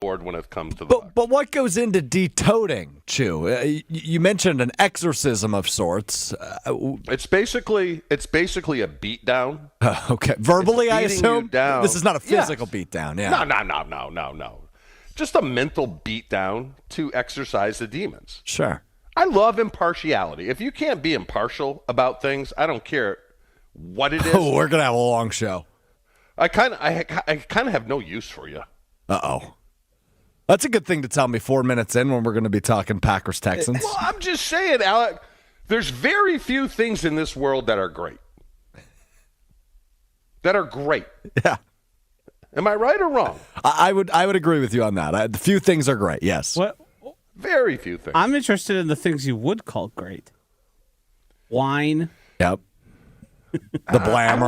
board when it comes to the Bucs. But what goes into de-toading, Chew? You mentioned an exorcism of sorts. It's basically a beatdown. Okay, verbally, I assume. Down. This is not a physical beatdown. Yeah. No. Just a mental beatdown to exorcise the demons. Sure. I love impartiality. If you can't be impartial about things, I don't care what it is. Oh, we're gonna have a long show. I kind of have no use for you. Uh-oh. That's a good thing to tell me 4 minutes in when we're going to be talking Packers-Texans. Well, I'm just saying, Alec, there's very few things in this world that are great. Yeah. Am I right or wrong? I would agree with you on that. The few things are great, yes. What? Very few things. I'm interested in the things you would call great. Wine. Yep. The Blammer.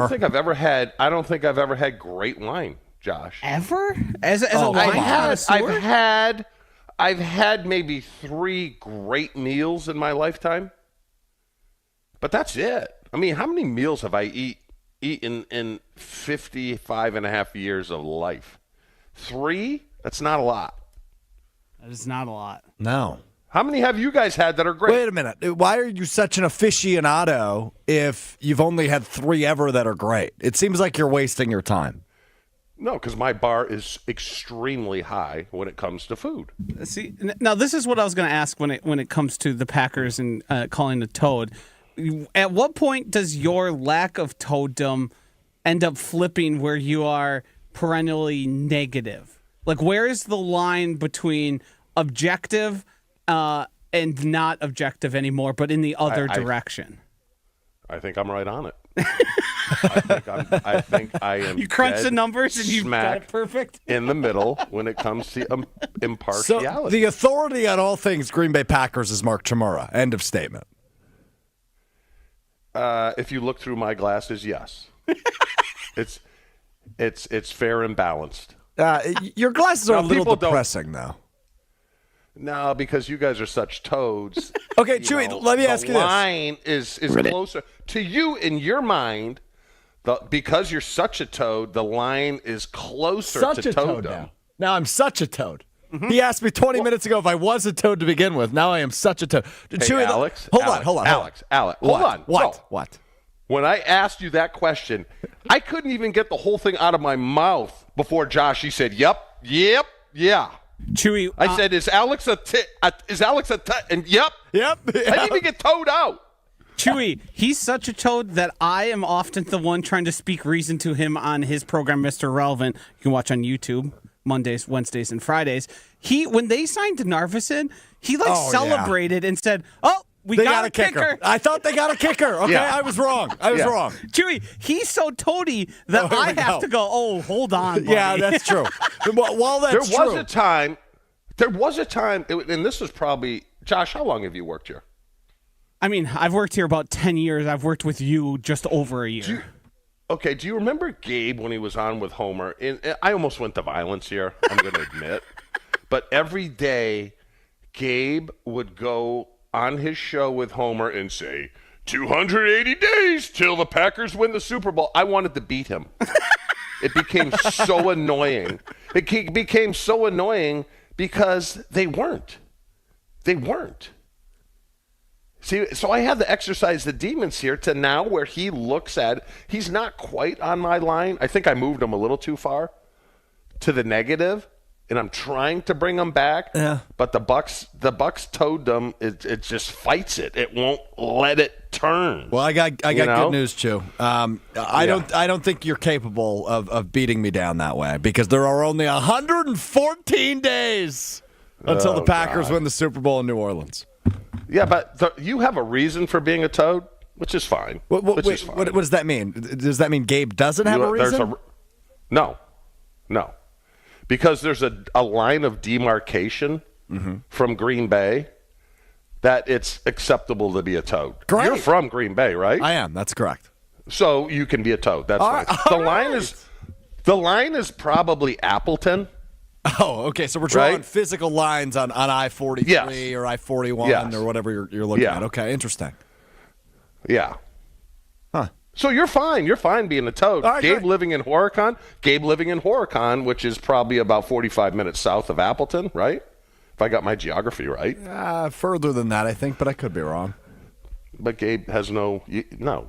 I don't think I've ever had great wine, Josh. Ever? As a wine connoisseur? I've had maybe 3 great meals in my lifetime. But that's it. I mean, how many meals have I eaten in 55 and a half years of life? 3? That's not a lot. That is not a lot. No. How many have you guys had that are great? Wait a minute. Why are you such an aficionado if you've only had 3 ever that are great? It seems like you're wasting your time. No, because my bar is extremely high when it comes to food. See, now this is what I was going to ask when it comes to the Packers and calling the toad. At what point does your lack of toaddom end up flipping where you are perennially negative? Like, where is the line between objective and not objective anymore, but in the other direction? I think I'm right on it. I think I am. You crunch the numbers and you've got it perfect in the middle when it comes to impartiality. So the authority on all things Green Bay Packers is Mark Chmura. End of statement. If you look through my glasses, yes. It's fair and balanced. Your glasses are a little depressing, though. No, because you guys are such toads. Okay, Chewy, let me ask you this. The line is closer to you in your mind. Because you're such a toad, the line is closer to toaddom. Now I'm such a toad. Mm-hmm. He asked me 20 minutes ago if I was a toad to begin with. Now I am such a toad. Hey, Chewy, Alex, hold on. Alex, hold on. What? When I asked you that question, I couldn't even get the whole thing out of my mouth before Josh. He said, "Yep, yeah." Chewy, I said, "Is Alex a tit? And yep. I didn't even get toed out. Chewy, he's such a toad that I am often the one trying to speak reason to him on his program, Mr. Relevant. You can watch on YouTube Mondays, Wednesdays, and Fridays. When they signed Narvison, he celebrated and said, "Oh, they got a kicker." I thought they got a kicker. Okay, yeah. I was wrong. Wrong. Chewy, he's so toady that I have to go, "Oh, hold on, buddy." Yeah, that's true. While that's there was a time, and this was probably, Josh, how long have you worked here? I mean, I've worked here about 10 years. I've worked with you just over a year. Do you remember Gabe when he was on with Homer? And I almost went to violence here, I'm going to admit. But every day, Gabe would go on his show with Homer and say, 280 days till the Packers win the Super Bowl. I wanted to beat him. It became so annoying. It became so annoying because they weren't. See, so I had to exercise the demons here to now where he looks at, he's not quite on my line. I think I moved him a little too far to the negative, and I'm trying to bring him back. Yeah. But the Bucs toaddom, it just fights it. It won't let it turn. Well, I got good news, Chew. I don't think you're capable of beating me down that way because there are only 114 days until the Packers win the Super Bowl in New Orleans. Yeah, but you have a reason for being a toad, which is fine. What does that mean? Does that mean Gabe doesn't have a reason? No. Because there's a line of demarcation from Green Bay that it's acceptable to be a toad. Great. You're from Green Bay, right? I am. That's correct. So you can be a toad. That's fine. The line is probably Appleton. Oh, okay. So we're drawing physical lines on I-43 or I-41 or whatever you're looking at. Okay, interesting. Yeah. Huh. So you're fine. You're fine being a toad. Right, Gabe great. living in Horicon, which is probably about 45 minutes south of Appleton, right? If I got my geography right. Further than that, I think, but I could be wrong. But Gabe has no.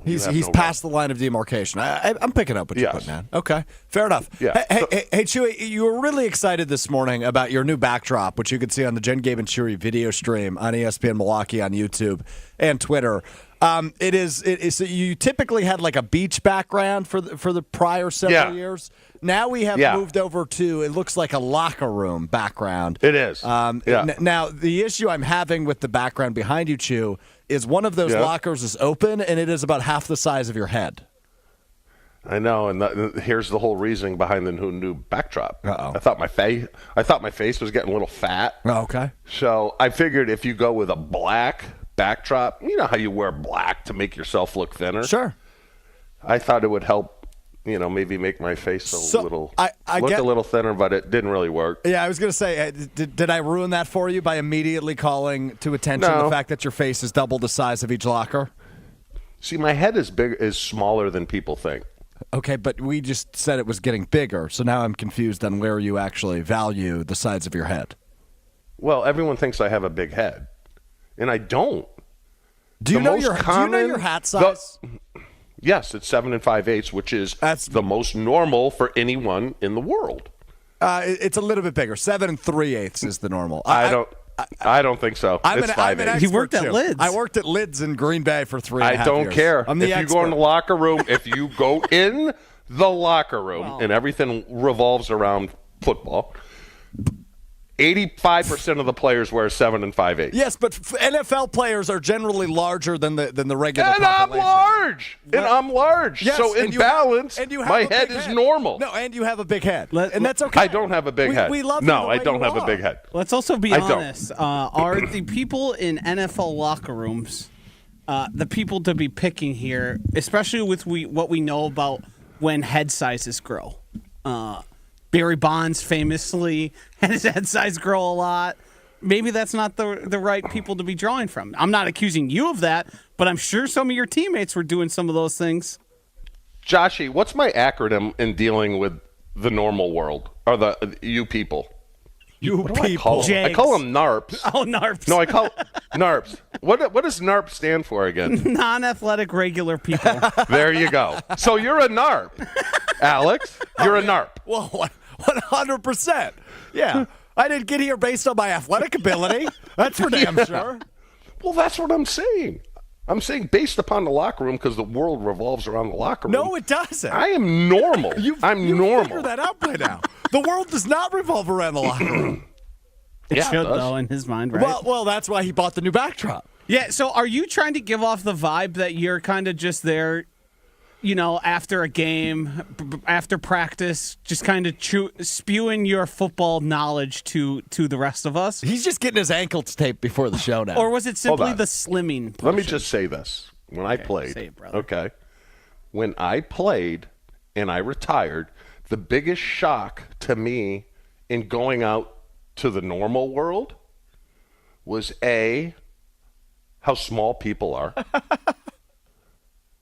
He's past the line of demarcation. I'm picking up what you're putting down. Okay, fair enough. Yeah. Hey, Chewy, you were really excited this morning about your new backdrop, which you could see on the Jen, Gabe, and Chewy video stream on ESPN Milwaukee on YouTube and Twitter. It is. You typically had like a beach background for the prior several years. Now we have moved over to, it looks like a locker room background. It is. Now, the issue I'm having with the background behind you, Chew, is one of those lockers is open, and it is about half the size of your head. I know, and here's the whole reasoning behind the new backdrop. Uh-oh. I thought my face was getting a little fat. Oh, okay. So I figured if you go with a black backdrop, you know how you wear black to make yourself look thinner? Sure. I thought it would help, maybe make my face a little a little thinner, but it didn't really work. Yeah, I was going to say, did I ruin that for you by immediately calling to attention the fact that your face is double the size of each locker? See, my head is smaller than people think. Okay, but we just said it was getting bigger, so now I'm confused on where you actually value the size of your head. Well, everyone thinks I have a big head, and I don't. Do you know your hat size? Yes, it's 7 5/8, which is the most normal for anyone in the world. It's a little bit bigger. 7 3/8 is the normal. I don't think so. It's 5/8. He worked at Lids. I worked at Lids in Green Bay for 3.5 years. I don't care. I'm the expert. You go in the locker room, if you go in the locker room and everything revolves around football, 85% of the players wear 7 5/8. Yes, but NFL players are generally larger than the regular and population. I'm large. Yes, so in balance, my head is normal. No, and you have a big head. And that's okay. I don't have a big head. We love no, I don't have a big head. Let's also be honest. Are the people in NFL locker rooms the people to be picking here, especially with what we know about when head sizes grow? Barry Bonds famously had his head size grow a lot. Maybe that's not the right people to be drawing from. I'm not accusing you of that, but I'm sure some of your teammates were doing some of those things. Joshy, what's my acronym in dealing with the normal world, or you people? You people. I call them NARPs. Oh, NARPs. No, I call NARPs. What does NARP stand for again? Non-athletic regular people. There you go. So you're a NARP, Alex. You're a NARP. Well, 100%. Yeah. I didn't get here based on my athletic ability. That's for damn sure. Well, that's what I'm saying. I'm saying based upon the locker room because the world revolves around the locker room. No, it doesn't. I am normal. I'm normal. Figure that out by now. The world does not revolve around the locker room. It should, though, in his mind, right? Well, that's why he bought the new backdrop. Yeah, so are you trying to give off the vibe that you're kind of just there, after a game, after practice, just kind of spewing your football knowledge to the rest of us? He's just getting his ankles taped before the show now. Or was it simply the slimming portion? Let me just say this. When I played, say it, brother. Okay, when I played and I retired, the biggest shock to me in going out to the normal world was how small people are.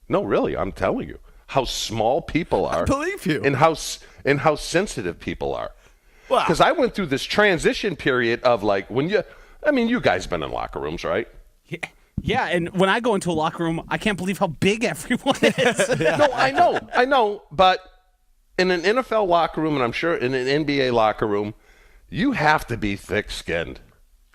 No, really, I'm telling you how small people are. I believe you. And how sensitive people are. Well, because I went through this transition period of like you guys been in locker rooms, right? Yeah, and when I go into a locker room, I can't believe how big everyone is. No, I know, but in an NFL locker room, and I'm sure in an NBA locker room, you have to be thick-skinned.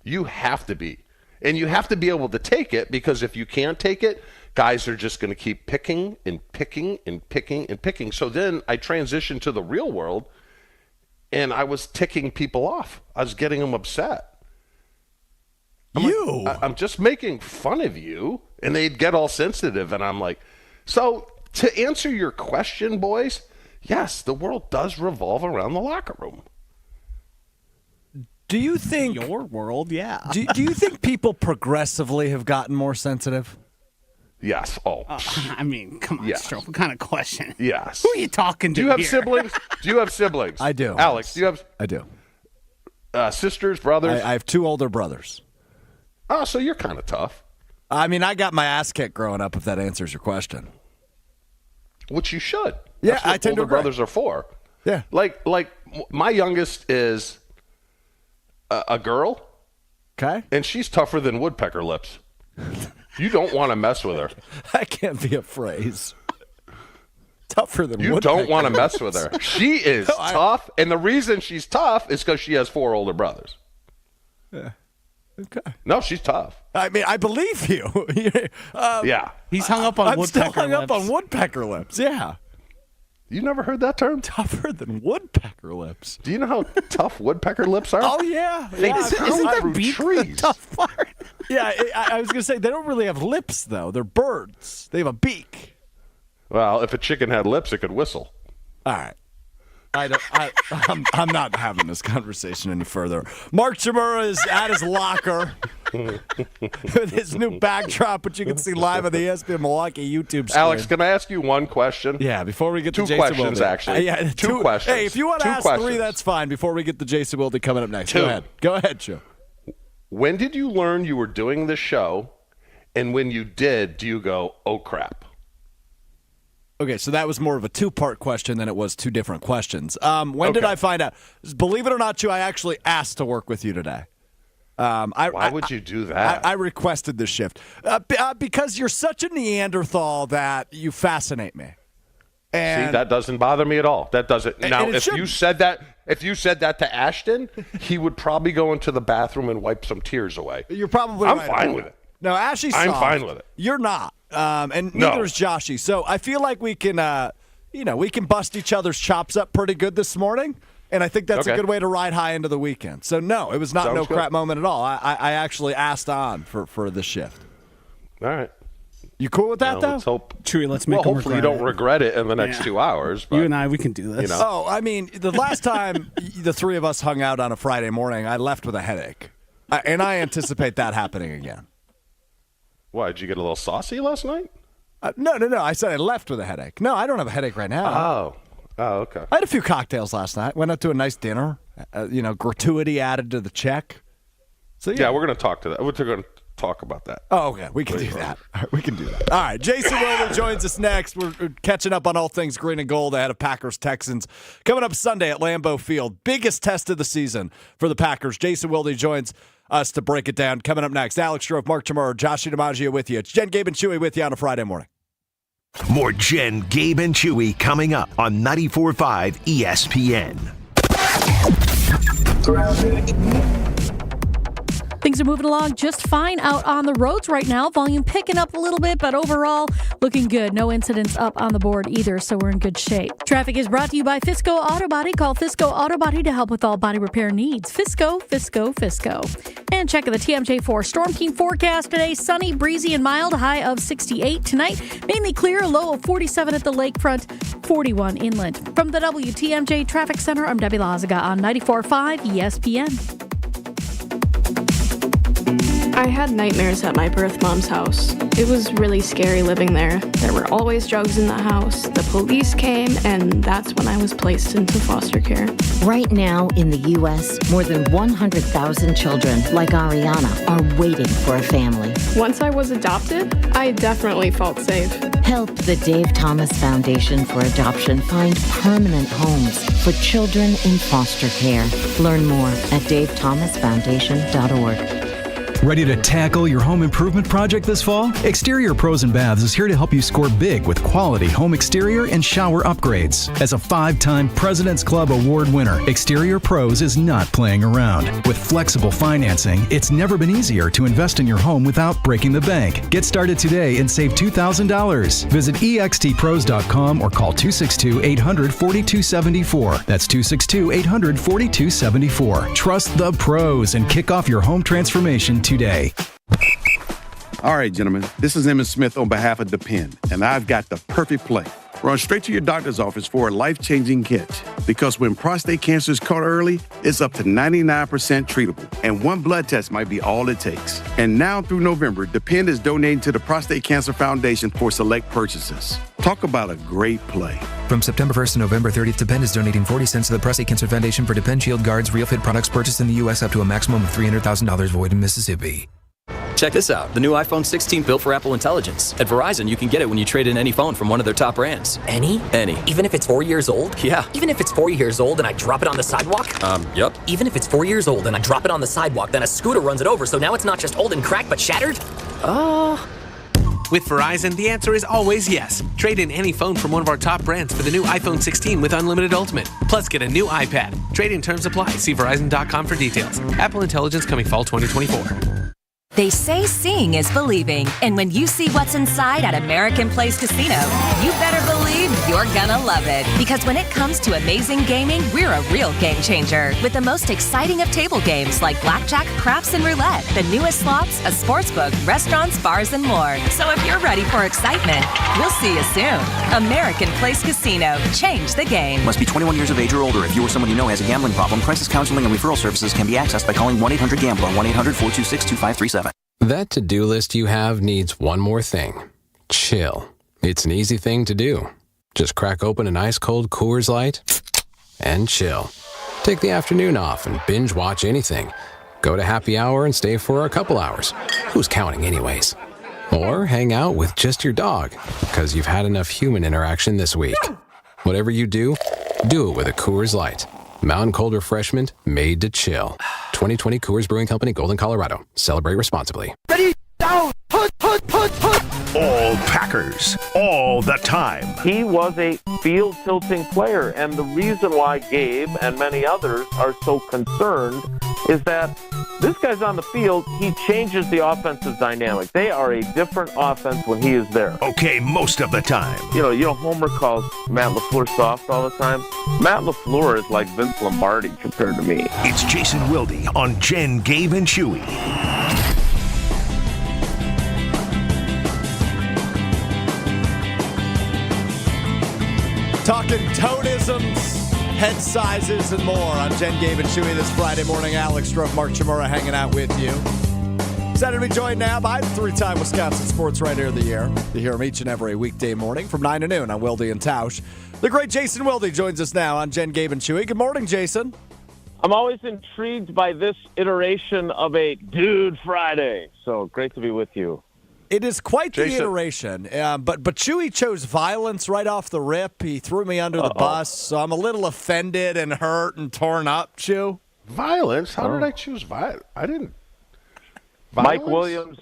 You have to be. And you have to be able to take it, because if you can't take it, guys are just going to keep picking and picking and picking and picking. So then I transitioned to the real world, and I was ticking people off. I was getting them upset. I'm just making fun of you, and they'd get all sensitive, and I'm like, so to answer your question, boys, yes, the world does revolve around the locker room. Do you think your world? Yeah. Do you think people progressively have gotten more sensitive? Yes. Oh. I mean, come on, yes. Stroh. What kind of question? Yes. Who are you talking to? Do you have here? siblings? Do you have siblings? I do. Alex, do you have? I do. Sisters, brothers? I have 2 older brothers. Oh, so you're kind of tough. I mean, I got my ass kicked growing up, if that answers your question. which you should. Yeah, That's what I tend to older agree. brothers are for. Yeah. Like my youngest is a girl, Okay. and she's tougher than woodpecker lips. You don't want to mess with her. That can't be a phrase. Tougher than You woodpecker don't want to lips. mess with her. She is tough, and the reason she's tough is because she has 4 older brothers. Yeah. Okay. No, she's tough. I mean, I believe you. Yeah. He's hung up on I'm woodpecker still hung up lips. on woodpecker lips. Yeah. You never heard that term? Tougher than woodpecker lips. Do you know how tough woodpecker lips are? Oh, yeah. They Yeah, grow Isn't their through beak trees. the tough part? yeah I was going to say, they don't really have lips, though. They're birds. They have a beak. Well, if a chicken had lips, it could whistle. All right. I'm not having this conversation any further. Mark Chmura is at his locker with his new backdrop, which you can see live on the ESPN Milwaukee YouTube screen. Alex, can I ask you one question? Yeah, before we get to 2 Jason questions, Wilde. actually. Yeah, 2 questions. Hey, if you want to 2 ask questions. 3, that's fine. Before we get to Jason Wilde coming up next. 2. Go ahead, Joe. When did you learn you were doing this show? And when you did, do you go, oh, crap? Okay, so that was more of a 2-part question than it was 2 different questions. When did I find out? Believe it or not, Joe, I actually asked to work with you today. Why would you do that? I requested this shift because you're such a Neanderthal that you fascinate me. And See, that doesn't bother me at all. That doesn't. Now, and it if you said that to Ashton, he would probably go into the bathroom and wipe some tears away. You're probably I'm right fine about with that. it. No, Ashley's I'm soft. fine with it. You're not. And No. neither is Joshy. So I feel like we can, we can bust each other's chops up pretty good this morning. And I think that's a Okay. good way to ride high into the weekend. So, no, it was not Sounds no good. crap moment at all. I actually asked on for this shift. All right. You cool with that, Well, though? let's hope. Chewy, let's make Well, him hopefully you regret don't it. regret it in the next Yeah. 2 hours. But, You and I, we can do this. You know. Oh, I mean, the last time the 3 of us hung out on a Friday morning, I left with a headache. And I anticipate that happening again. Why, did you get a little saucy last night? No. I said I left with a headache. No, I don't have a headache right now. Oh, okay. I had a few cocktails last night. Went out to a nice dinner. Gratuity added to the check. So Yeah, we're going to talk to that. We're going to talk about that. Oh, okay. We can do that. All right, we can do that. All right. Jason Wilde joins us next. We're catching up on all things green and gold ahead of Packers Texans coming up Sunday at Lambeau Field. Biggest test of the season for the Packers. Jason Wilde joins us to break it down. Coming up next, Alex Strofe, Mark Chmura, Josh DiMaggio with you. It's Jen, Gabe, and Chewy with you on a Friday morning. More Jen, Gabe, and Chewy coming up on 94.5 ESPN. Things are moving along just fine out on the roads right now. Volume picking up a little bit, but overall looking good. No incidents up on the board either, so we're in good shape. Traffic is brought to you by Fisco Auto Body. Call Fisco Auto Body to help with all body repair needs. Fisco. And check the TMJ4 Storm King forecast today. Sunny, breezy, and mild. A high of 68 tonight. Mainly clear. A low of 47 at the lakefront. 41 inland. From the WTMJ Traffic Center, I'm Debbie Lazaga on 94.5 ESPN. I had nightmares at my birth mom's house. It was really scary living there. There were always drugs in the house. The police came, and that's when I was placed into foster care. Right now in the U.S., more than 100,000 children like Ariana are waiting for a family. Once I was adopted, I definitely felt safe. Help the Dave Thomas Foundation for Adoption find permanent homes for children in foster care. Learn more at davethomasfoundation.org. Ready to tackle your home improvement project this fall? Exterior Pros and Baths is here to help you score big with quality home exterior and shower upgrades. As a 5-time President's Club Award winner, Exterior Pros is not playing around. With flexible financing, it's never been easier to invest in your home without breaking the bank. Get started today and save $2,000. Visit extpros.com or call 262-800-4274. That's 262-800-4274. Trust the pros and kick off your home transformation today. All right, gentlemen, this is Emmitt Smith on behalf of Depend, and I've got the perfect play. Run straight to your doctor's office for a life-changing catch. Because when prostate cancer is caught early, it's up to 99% treatable, and one blood test might be all it takes. And now through November, Depend is donating to the Prostate Cancer Foundation for select purchases. Talk about a great play. From September 1st to November 30th, Depend is donating 40 cents to the Prostate Cancer Foundation for Depend Shield Guards RealFit products purchased in the U.S. up to a maximum of $300,000 void in Mississippi. Check this out. The new iPhone 16 built for Apple Intelligence. At Verizon, you can get it when you trade in any phone from one of their top brands. Any? Any. Even if it's 4 years old? Yeah. Even if it's 4 years old and I drop it on the sidewalk? Yep. Even if it's 4 years old and I drop it on the sidewalk, then a scooter runs it over, so now it's not just old and cracked, but shattered? With Verizon, the answer is always yes. Trade in any phone from one of our top brands for the new iPhone 16 with Unlimited Ultimate. Plus, get a new iPad. Trade-in terms apply. See Verizon.com for details. Apple Intelligence coming fall 2024. They say seeing is believing, and when you see what's inside at American Place Casino, you better believe you're gonna love it. Because when it comes to amazing gaming, we're a real game changer. With the most exciting of table games like blackjack, craps, and roulette, the newest slots, a sports book, restaurants, bars, and more. So if you're ready for excitement, we'll see you soon. American Place Casino. Change the game. Must be 21 years of age or older. If you or someone you know has a gambling problem, crisis counseling and referral services can be accessed by calling 1-800-GAMBLER, 1-800-426-2537. That to-do list you have needs one more thing. Chill. It's an easy thing to do. Just crack open an ice-cold Coors Light and chill. Take the afternoon off and binge watch anything. Go to happy hour and stay for a couple hours. Who's counting anyways? Or hang out with just your dog because you've had enough human interaction this week. Whatever you do it with a Coors Light. Mountain cold refreshment made to chill. 2020 Coors Brewing Company, Golden, Colorado. Celebrate responsibly. Ready, down, put. All Packers, all the time. He was a field-tilting player, and the reason why Gabe and many others are so concerned is that this guy's on the field, he changes the offensive dynamic. They are a different offense when he is there. Okay, most of the time. You know, Homer calls Matt LaFleur soft all the time. Matt LaFleur is like Vince Lombardi compared to me. It's Jason Wilde on Jen, Gabe, and Chewy. Talking toadisms, head sizes, and more on Jen, Gabe, and Chewy this Friday morning. Alex Stroh, Mark Chimura hanging out with you. Excited to be joined now by the three-time Wisconsin Sports Writer of the Year. You hear him each and every weekday morning from 9 to noon on Wilde and Tausch. The great Jason Wilde joins us now on Jen, Gabe, and Chewy. Good morning, Jason. I'm always intrigued by this iteration of a Dude Friday. So great to be with you. It is quite the iteration, but Chewy chose violence right off the rip. He threw me under the bus, so I'm a little offended and hurt and torn up, Chew. Violence? How did I choose violence? I didn't. Violence? Mike Williams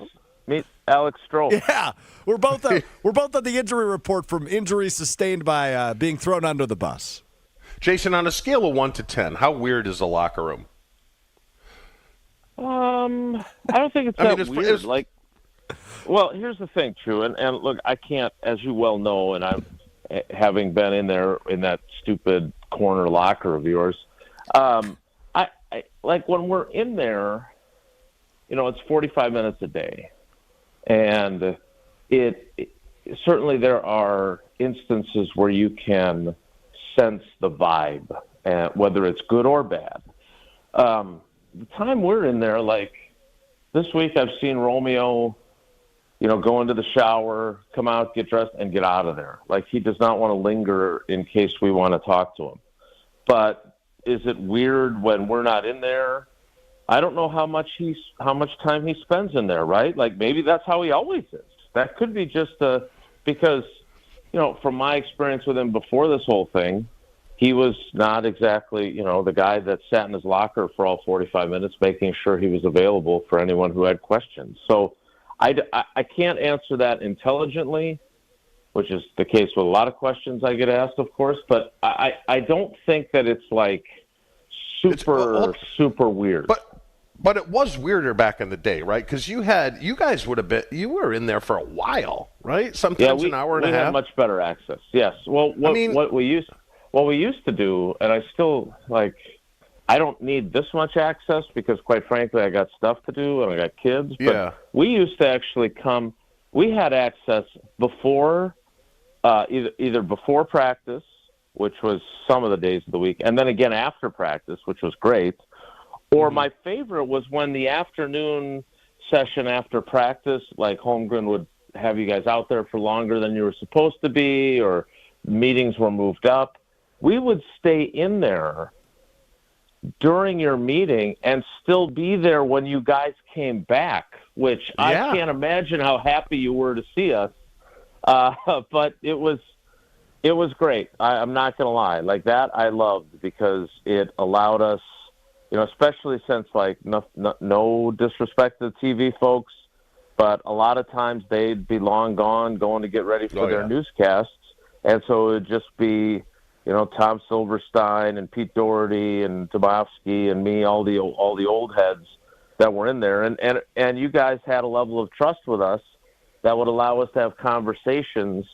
meets Alex Stroh. Yeah, we're both on the injury report from injuries sustained by being thrown under the bus. Jason, on a scale of 1 to 10, how weird is the locker room? I don't think it's that weird. Well, here's the thing, True, and look, I can't, as you well know, and I'm having been in there in that stupid corner locker of yours. I like when we're in there, it's 45 minutes a day, and it certainly there are instances where you can sense the vibe, whether it's good or bad. The time we're in there, like this week, I've seen Romeo. Go into the shower, come out, get dressed, and get out of there. Like, he does not want to linger in case we want to talk to him. But is it weird when we're not in there? I don't know how much time he spends in there, right? Like, maybe that's how he always is. That could be just because, from my experience with him before this whole thing, he was not exactly, the guy that sat in his locker for all 45 minutes, making sure he was available for anyone who had questions. So, I can't answer that intelligently, which is the case with a lot of questions I get asked, of course, but I don't think that it's like super weird. But it was weirder back in the day, right? Because you were in there for a while, right? Sometimes an hour and a half. We had much better access. Yes. Well, what we used to do, and I still I don't need this much access because, quite frankly, I got stuff to do and I got kids. But we used to actually we had access before, either before practice, which was some of the days of the week, and then again after practice, which was great. Or my favorite was when the afternoon session after practice, like Holmgren would have you guys out there for longer than you were supposed to be, or meetings were moved up. We would stay in there during your meeting and still be there when you guys came back, which I can't imagine how happy you were to see us. But it was great. I'm not going to lie. Like that I loved because it allowed us, especially since no disrespect to the TV folks, but a lot of times they'd be long gone going to get ready for their newscasts. And so it would just be, Tom Silverstein and Pete Doherty and Tomovsky and me, all the old heads that were in there. And you guys had a level of trust with us that would allow us to have conversations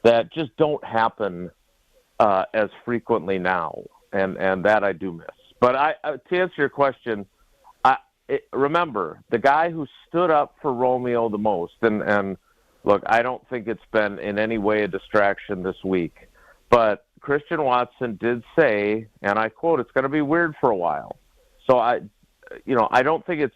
that just don't happen as frequently now. And that I do miss. But to answer your question, remember, the guy who stood up for Romeo the most, and look, I don't think it's been in any way a distraction this week, but Christian Watson did say, and I quote, "It's going to be weird for a while." So I don't think it's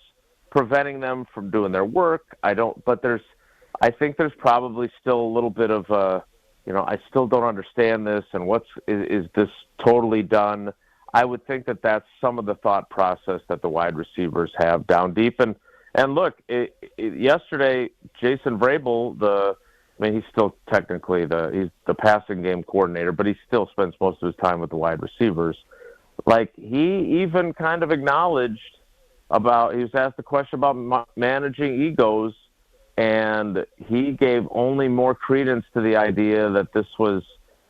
preventing them from doing their work. I think there's probably still a little bit of I still don't understand this, and is this totally done? I would think that that's some of the thought process that the wide receivers have down deep. And look, yesterday, Jason Vrabel, he's still technically he's the passing game coordinator, but he still spends most of his time with the wide receivers. Like, he even kind of acknowledged he was asked a question about managing egos, and he gave only more credence to the idea that this was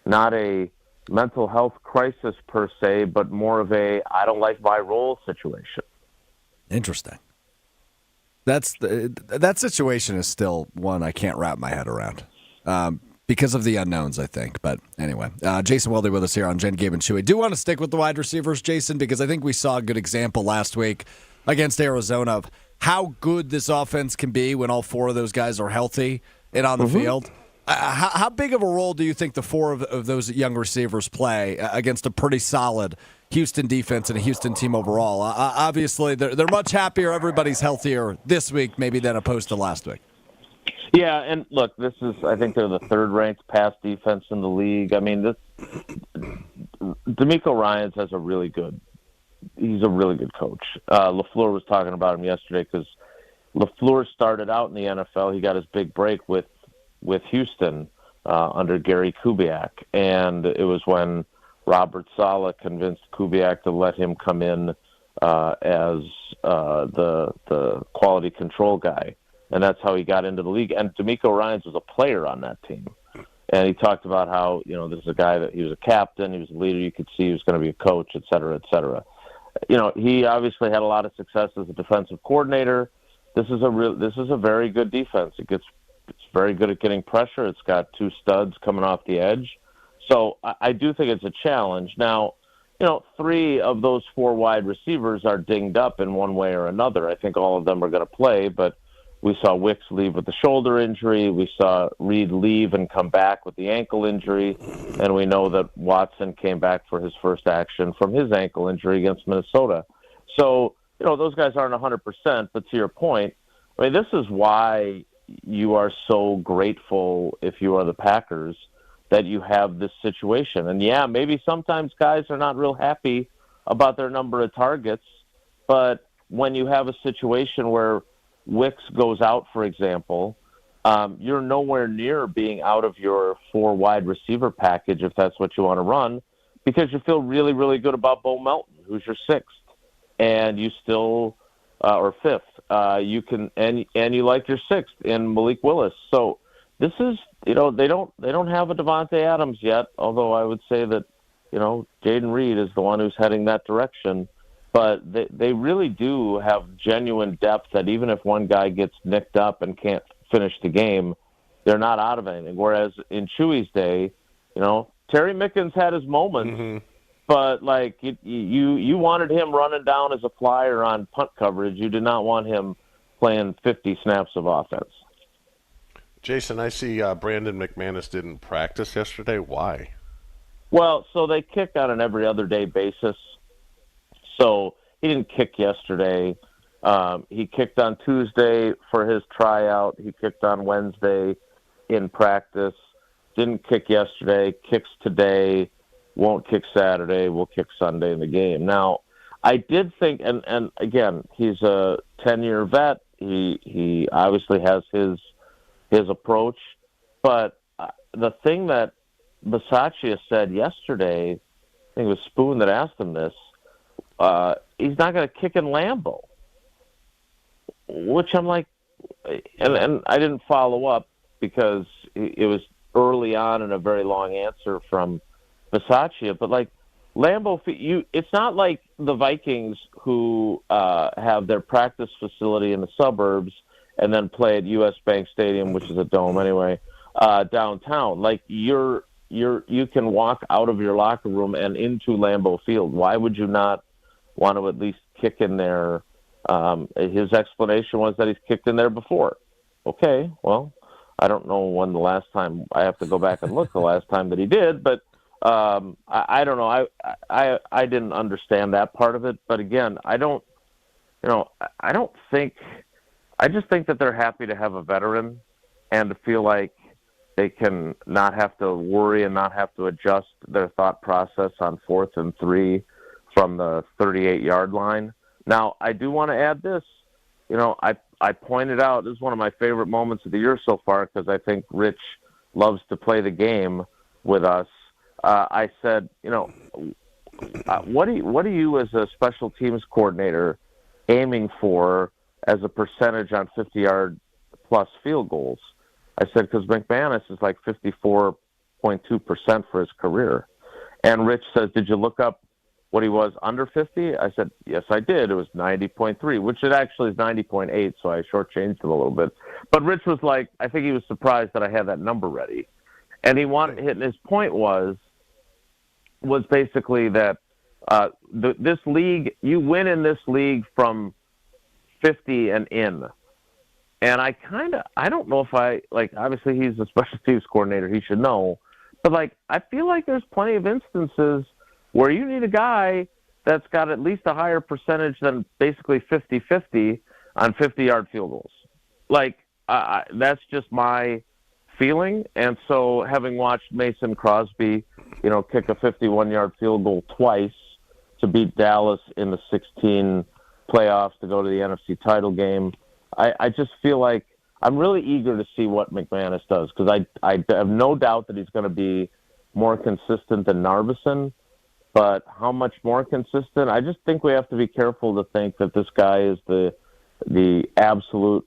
not a mental health crisis per se, but more of a I don't like my role situation. Interesting. That situation is still one I can't wrap my head around because of the unknowns, I think. But anyway, Jason Wilde with us here on Jen, Gabe, and Chewy. Do want to stick with the wide receivers, Jason, because I think we saw a good example last week against Arizona of how good this offense can be when all four of those guys are healthy and on the field. How big of a role do you think the four of those young receivers play against a pretty solid Houston defense and a Houston team overall? Obviously, they're much happier. Everybody's healthier this week maybe than opposed to last week. Yeah, and look, I think they're the third-ranked pass defense in the league. I mean, DeMeco Ryans he's a really good coach. LaFleur was talking about him yesterday because LaFleur started out in the NFL. He got his big break with Houston under Gary Kubiak, and it was when Robert Saleh convinced Kubiak to let him come in as the quality control guy, and that's how he got into the league. And DeMeco Ryans was a player on that team, and he talked about how this is a guy that he was a captain, he was a leader, you could see he was going to be a coach, et cetera, et cetera. He obviously had a lot of success as a defensive coordinator. This is a very good defense. It's very good at getting pressure. It's got two studs coming off the edge. So I do think it's a challenge. Now, three of those four wide receivers are dinged up in one way or another. I think all of them are going to play, but we saw Wicks leave with the shoulder injury. We saw Reed leave and come back with the ankle injury. And we know that Watson came back for his first action from his ankle injury against Minnesota. So, those guys aren't 100%, but to your point, this is why you are so grateful if you are the Packers that you have this situation. And yeah, maybe sometimes guys are not real happy about their number of targets, but when you have a situation where Wicks goes out, for example, you're nowhere near being out of your four wide receiver package if that's what you want to run, because you feel really, really good about Bo Melton, who's your sixth, and you still or fifth. You can and you like your sixth in Malik Willis. So this is they don't have a DavanteAdams yet, although I would say that Jaden Reed is the one who's heading that direction. But they really do have genuine depth that even if one guy gets nicked up and can't finish the game, they're not out of anything. Whereas in Chewy's day, Terry Mickens had his moments, but like you wanted him running down as a flyer on punt coverage. You did not want him playing 50 snaps of offense. Jason, I see Brandon McManus didn't practice yesterday. Why? Well, so they kick on an every other day basis. So he didn't kick yesterday. He kicked on Tuesday for his tryout. He kicked on Wednesday in practice. Didn't kick yesterday. Kicks today. Won't kick Saturday. Will kick Sunday in the game. Now, I did think, and again, he's a 10-year vet. He obviously has his approach, but the thing that Bisaccia said yesterday, I think it was Spoon that asked him this, he's not going to kick in Lambeau, which I'm like, and I didn't follow up because it was early on in a very long answer from Bisaccia, but like Lambeau, it's not like the Vikings who have their practice facility in the suburbs and then play at US Bank Stadium, which is a dome anyway, downtown. Like you can walk out of your locker room and into Lambeau Field. Why would you not want to at least kick in there? His explanation was that he's kicked in there before. Okay, well, I don't know when the last time, I have to go back and look the last time that he did, but I don't know. I didn't understand that part of it, but again, I just think that they're happy to have a veteran and to feel like they can not have to worry and not have to adjust their thought process on 4th and 3 from the 38-yard line. Now, I do want to add this. I pointed out, this is one of my favorite moments of the year so far because I think Rich loves to play the game with us. I said, what are you as a special teams coordinator aiming for as a percentage on 50-yard plus field goals? I said, because McManus is like 54.2% for his career. And Rich says, did you look up what he was under 50? I said, yes, I did. It was 90.3, which it actually is 90.8, so I shortchanged him a little bit. But Rich was like, I think he was surprised that I had that number ready. And his point was basically that this league, you win in this league from 50 and in. And I don't know if obviously he's a special teams coordinator, he should know, but I feel like there's plenty of instances where you need a guy that's got at least a higher percentage than basically 50-50 on 50-yard field goals. That's just my feeling. And so having watched Mason Crosby, kick a 51-yard field goal twice to beat Dallas in the 16 playoffs to go to the NFC title game, I just feel like I'm really eager to see what McManus does because I have no doubt that he's going to be more consistent than Narbison. But how much more consistent? I just think we have to be careful to think that this guy is the absolute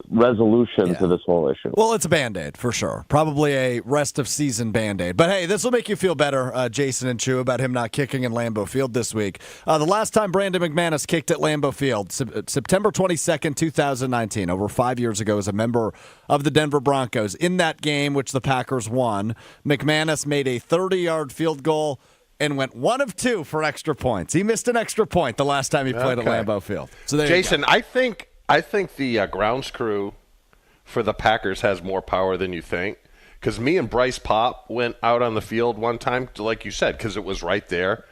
resolution to this whole issue. Well, it's a Band-Aid for sure. Probably a rest of season Band-Aid. But hey, this will make you feel better, Jason and Chew, about him not kicking in Lambeau Field this week. The last time Brandon McManus kicked at Lambeau Field, September 22nd, 2019, over 5 years ago, as a member of the Denver Broncos. In that game, which the Packers won, McManus made a 30-yard field goal and went 1 of 2 for extra points. He missed an extra point the last time he played at Lambeau Field. So there Jason, you go. I think the grounds crew for the Packers has more power than you think. Because me and Bryce Pop went out on the field one time, like you said, because it was right there.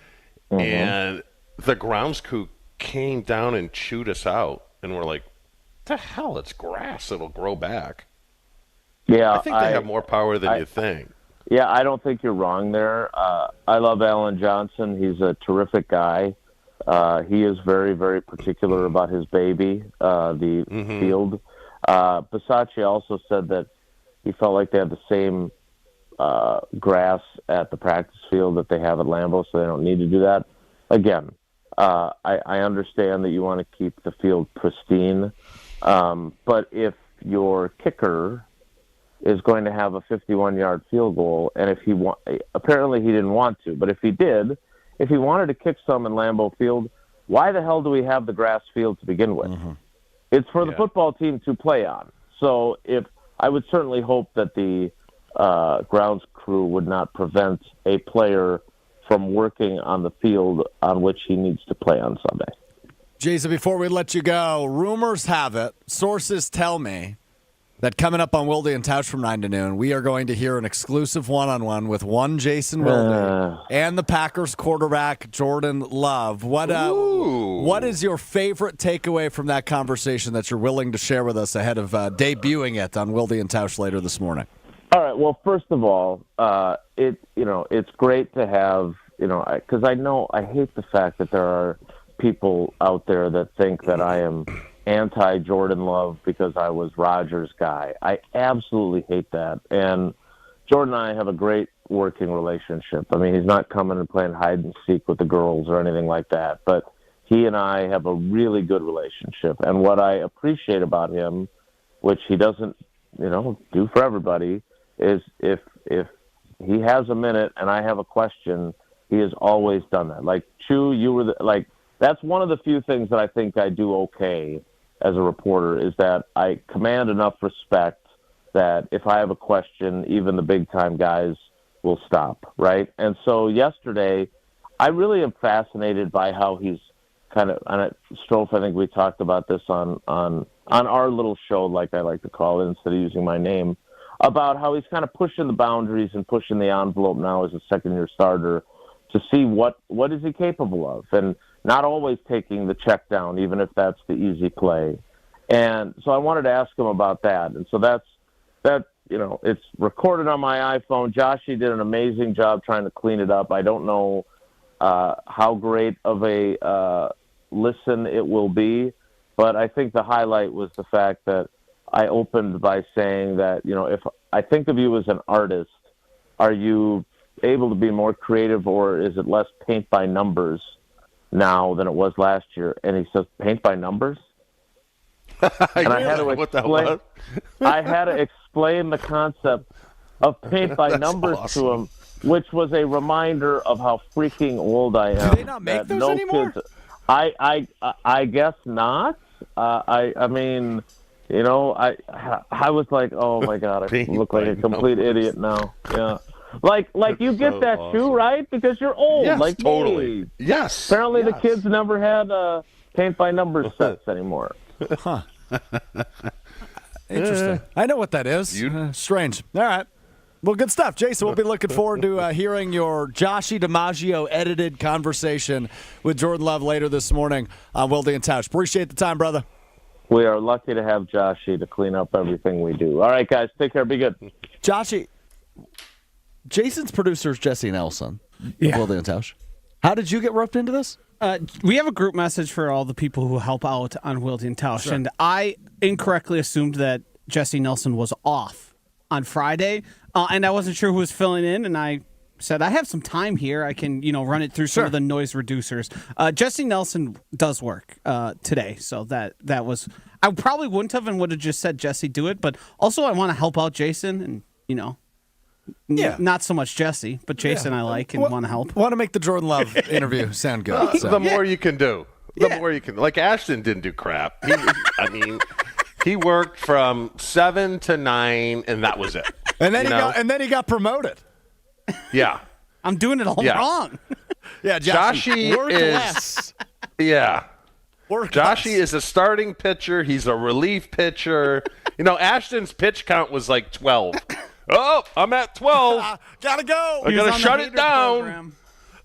Mm-hmm. And the grounds crew came down and chewed us out. And we're like, the hell? It's grass. It'll grow back. Yeah, I think they have more power than you think. Yeah, I don't think you're wrong there. I love Alan Johnson. He's a terrific guy. He is very, very particular about his baby, the field. Bisaccia also said that he felt like they had the same grass at the practice field that they have at Lambeau, so they don't need to do that. Again, I understand that you want to keep the field pristine, but if your kicker is going to have a 51-yard field goal, and if apparently he didn't want to, but if he did, if he wanted to kick some in Lambeau Field, why the hell do we have the grass field to begin with? Mm-hmm. It's for the football team to play on. So I would certainly hope that the grounds crew would not prevent a player from working on the field on which he needs to play on Sunday. Jason, before we let you go, rumors have it, sources tell me, that coming up on Wilde and Tausch from 9 to noon, we are going to hear an exclusive one-on-one with one Jason Wilde and the Packers quarterback, Jordan Love. What is your favorite takeaway from that conversation that you're willing to share with us ahead of debuting it on Wilde and Tausch later this morning? All right. Well, first of all, it's great to have because I hate the fact that there are people out there that think that I am anti-Jordan Love because I was Rodgers' guy. I absolutely hate that. And Jordan and I have a great working relationship. I mean, he's not coming and playing hide and seek with the girls or anything like that, but he and I have a really good relationship. And what I appreciate about him, which he doesn't, do for everybody, is if he has a minute and I have a question, he has always done that. Like, Chew, you were that's one of the few things that I think I do okay as a reporter, is that I command enough respect that if I have a question, even the big-time guys will stop, right? And so yesterday, I really am fascinated by how he's kind of, and Strofe, I think we talked about this on our little show, like I like to call it, instead of using my name, about how he's kind of pushing the boundaries and pushing the envelope now as a second-year starter to see what is he capable of, and not always taking the check down, even if that's the easy play. And so I wanted to ask him about that. And so that it's recorded on my iPhone. Joshy did an amazing job trying to clean it up. I don't know how great of a listen it will be, but I think the highlight was the fact that I opened by saying that, if I think of you as an artist, are you able to be more creative, or is it less paint by numbers now than it was last year? And he says, paint by numbers? And I had to explain, I had to explain the concept of paint by numbers to him, which was a reminder of how freaking old I am. Do they not make those anymore? Kids, I guess not. I mean, I was like, oh my God, I look like a complete idiot now. Yeah. Like you get so that awesome. Too, right? Because you're old. Yes, like totally. Me. Yes. Apparently the kids never had paint by numbers sets anymore. Huh. Interesting. I know what that is. Strange. All right. Well, good stuff. Jason, we'll be looking forward to hearing your Joshy DiMaggio edited conversation with Jordan Love later this morning on Wilde and Tausch. Appreciate the time, brother. We are lucky to have Joshy to clean up everything we do. All right, guys. Take care. Be good. Joshy, Jason's producer is Jesse Nelson. Yeah. Wilde and Tausch. How did you get roped into this? We have a group message for all the people who help out on Wilde and Tausch, Sure. and I incorrectly assumed that Jesse Nelson was off on Friday, and I wasn't sure who was filling in, and I said, I have some time here. I can, run it through some of the noise reducers. Jesse Nelson does work today, so that was, I probably wouldn't have and would have just said, Jesse, do it, but also I want to help out Jason, and, not so much Jesse, but Jason I like and want to help. Want to make the Jordan Love interview sound good. The more you can do. The more you can. Like, Ashton didn't do crap. He worked from 7 to 9, and that was it. And then he got promoted. Yeah. I'm doing it all wrong. Yeah, Joshy work is less. Yeah. Work Joshy less. is a starting pitcher. He's a relief pitcher. Ashton's pitch count was like 12. Oh, I'm at 12. Gotta go. I gotta shut it down. Program.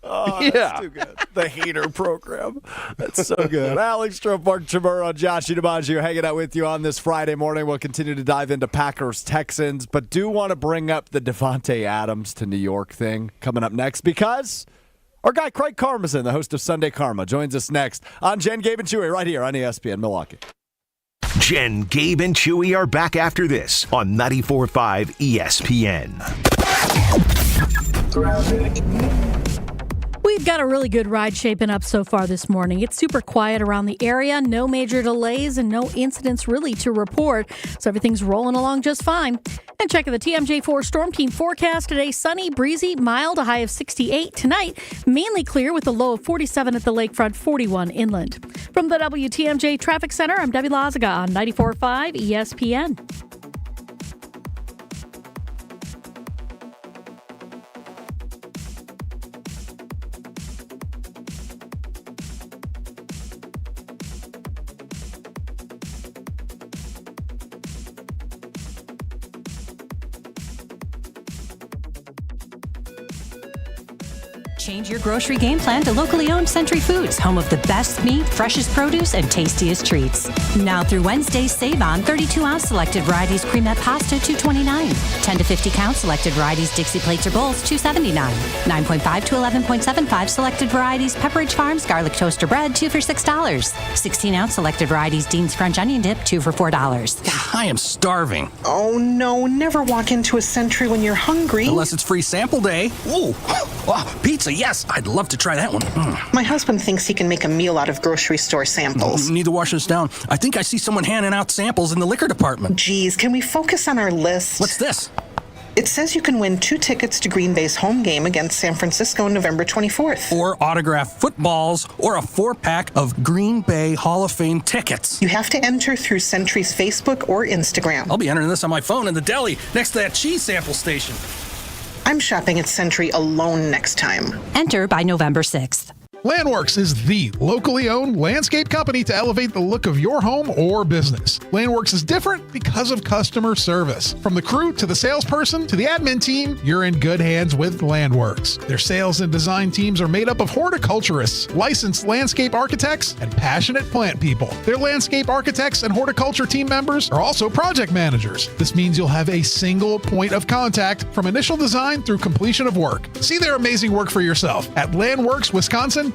Oh, that's too good. The hater program. That's so good. Alex Strofe, Mark Chimura, Joshy DiMaggio hanging out with you on this Friday morning. We'll continue to dive into Packers-Texans, but do want to bring up the DavanteAdams to New York thing coming up next, because our guy Craig Karmazin, the host of Sunday Karma, joins us next on Jen, Gabe, and Chewy right here on ESPN Milwaukee. Jen, Gabe, and Chewy are back after this on 94.5 ESPN. We've got a really good ride shaping up so far this morning. It's super quiet around the area, no major delays, and no incidents really to report. So everything's rolling along just fine. And checking the TMJ4 Storm Team forecast today, sunny, breezy, mild, a high of 68. Tonight, mainly clear with a low of 47 at the lakefront, 41 inland. From the WTMJ Traffic Center, I'm Debbie Lazaga on 94.5 ESPN. Change your grocery game plan to locally owned Century Foods, home of the best meat, freshest produce, and tastiest treats. Now through Wednesday, save on 32-ounce selected varieties cremette pasta, $2.29. 10 to 50 count selected varieties Dixie plates or bowls, $2.79. 9.5 to 11.75 selected varieties Pepperidge Farms garlic toaster bread, 2 for $6. 16-ounce selected varieties Dean's French onion dip, 2 for $4. I am starving. Oh no, never walk into a Century when you're hungry. Unless it's free sample day. Ooh, pizza, yes. I'd love to try that one. My husband thinks he can make a meal out of grocery store samples. Need to wash this down. I think I see someone handing out samples in the liquor department. Geez, can we focus on our list? What's this? It says you can win 2 tickets to Green Bay's home game against San Francisco on November 24th. Or autographed footballs, or a 4-pack of Green Bay Hall of Fame tickets. You have to enter through Century's Facebook or Instagram. I'll be entering this on my phone in the deli next to that cheese sample station. I'm shopping at Century alone next time. Enter by November 6th. Landworks is the locally owned landscape company to elevate the look of your home or business. Landworks is different because of customer service. From the crew to the salesperson to the admin team, you're in good hands with Landworks. Their sales and design teams are made up of horticulturists, licensed landscape architects, and passionate plant people. Their landscape architects and horticulture team members are also project managers. This means you'll have a single point of contact from initial design through completion of work. See their amazing work for yourself at landworkswisconsin.com.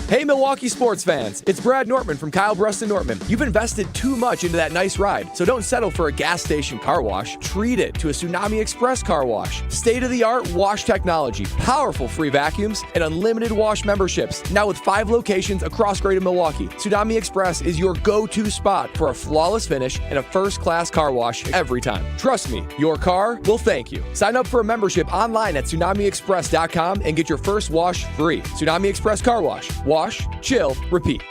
Hey Milwaukee sports fans, it's Brad Nortman from Kyle Bruston Nortman. You've invested too much into that nice ride, so don't settle for a gas station car wash. Treat it to a Tsunami Express car wash. State-of-the-art wash technology, powerful free vacuums, and unlimited wash memberships. Now with 5 locations across greater Milwaukee, Tsunami Express is your go-to spot for a flawless finish and a first-class car wash every time. Trust me, your car will thank you. Sign up for a membership online at TsunamiExpress.com and get your first wash free. Tsunami Express Car Wash. Wash, chill, repeat.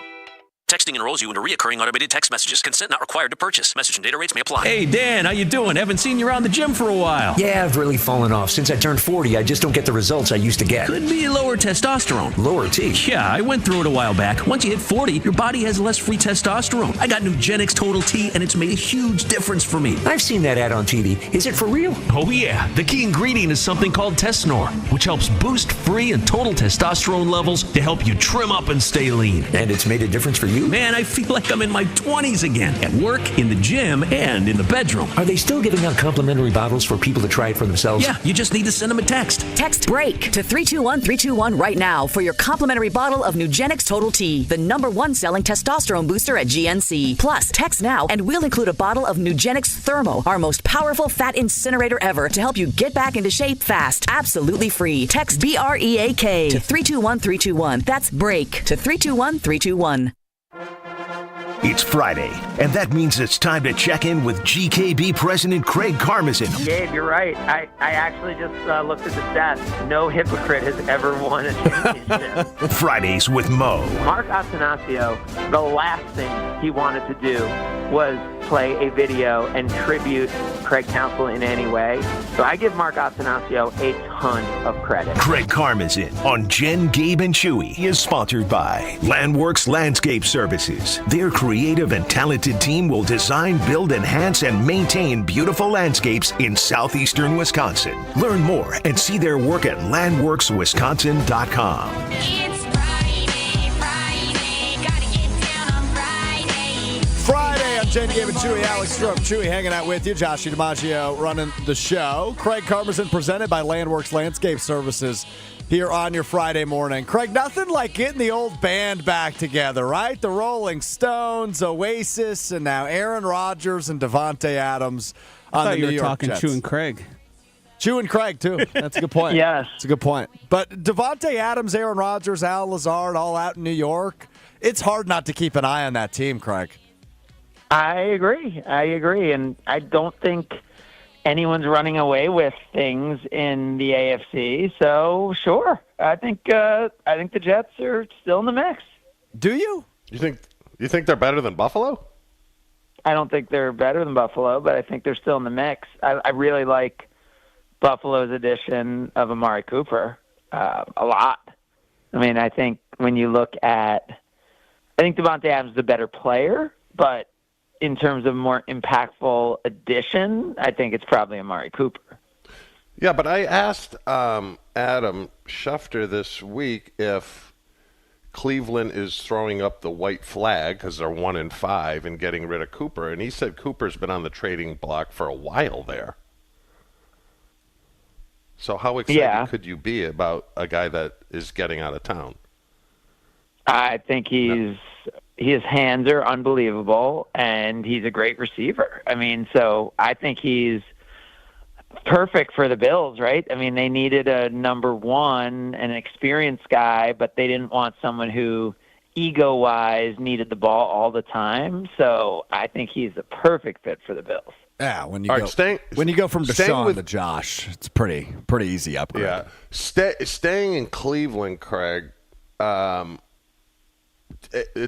Texting enrolls you into recurring automated text messages. Consent not required to purchase. Message and data rates may apply. Hey, Dan, how you doing? Haven't seen you around the gym for a while. Yeah, I've really fallen off. Since I turned 40, I just don't get the results I used to get. Could be lower testosterone. Lower T? Yeah, I went through it a while back. Once you hit 40, your body has less free testosterone. I got Nugenix Total T, and it's made a huge difference for me. I've seen that ad on TV. Is it for real? Oh, yeah. The key ingredient is something called Tesnor, which helps boost free and total testosterone levels to help you trim up and stay lean. And it's made a difference for you? Man, I feel like I'm in my 20s again, at work, in the gym, and in the bedroom. Are they still giving out complimentary bottles for people to try it for themselves? Yeah, you just need to send them a text. Text BREAK to 321-321 right now for your complimentary bottle of Nugenix Total T, the #1 selling testosterone booster at GNC. Plus, text now and we'll include a bottle of Nugenix Thermo, our most powerful fat incinerator ever, to help you get back into shape fast. Absolutely free. Text BREAK to 321-321. That's BREAK to 321-321. It's Friday, and that means it's time to check in with GKB President Craig Karmazin. Gabe, you're right. I actually just looked at the stats. No hypocrite has ever won a championship. Fridays with Mo. Mark Attanasio, the last thing he wanted to do was play a video and tribute Craig Counsell in any way. So I give Mark Attanasio a ton of credit. Craig Karmazin on Jen, Gabe, and Chewy is sponsored by Landworks Landscape Services. Their creative and talented team will design, build, enhance, and maintain beautiful landscapes in southeastern Wisconsin. Learn more and see their work at landworkswisconsin.com. Friday on Jen, Gabe, and Chewy. Alex Stroke, Chewy hanging out with you. Josh DiMaggio running the show. Craig Karmazin presented by Landworks Landscape Services here on your Friday morning. Craig, nothing like getting the old band back together, right? The Rolling Stones, Oasis, and now AaronRodgers and DavanteAdams on the New York Jets. I thought you were talking Chew and Craig. Chew and Craig, too. That's a good point. Yes. That's a good point. But DavanteAdams, AaronRodgers, Al Lazard, all out in New York. It's hard not to keep an eye on that team, Craig. I agree, and I don't think anyone's running away with things in the AFC. So sure, I think the Jets are still in the mix. Do you? You think they're better than Buffalo? I don't think they're better than Buffalo, but I think they're still in the mix. I really like Buffalo's addition of Amari Cooper a lot. I mean, I think when you look at, I think DavanteAdams is the better player, but in terms of more impactful addition, I think it's probably Amari Cooper. Yeah, but I asked Adam Schefter this week if Cleveland is throwing up the white flag because they're 1-5 and getting rid of Cooper, and he said Cooper's been on the trading block for a while there. So how excited could you be about a guy that is getting out of town? I think his hands are unbelievable, and he's a great receiver. I mean, so I think he's perfect for the Bills, right? I mean, they needed a number one, an experienced guy, but they didn't want someone who ego-wise needed the ball all the time. So I think he's the perfect fit for the Bills. Yeah, when you go from Deshaun to Josh, it's pretty easy upgrade. Yeah, staying in Cleveland, Craig. A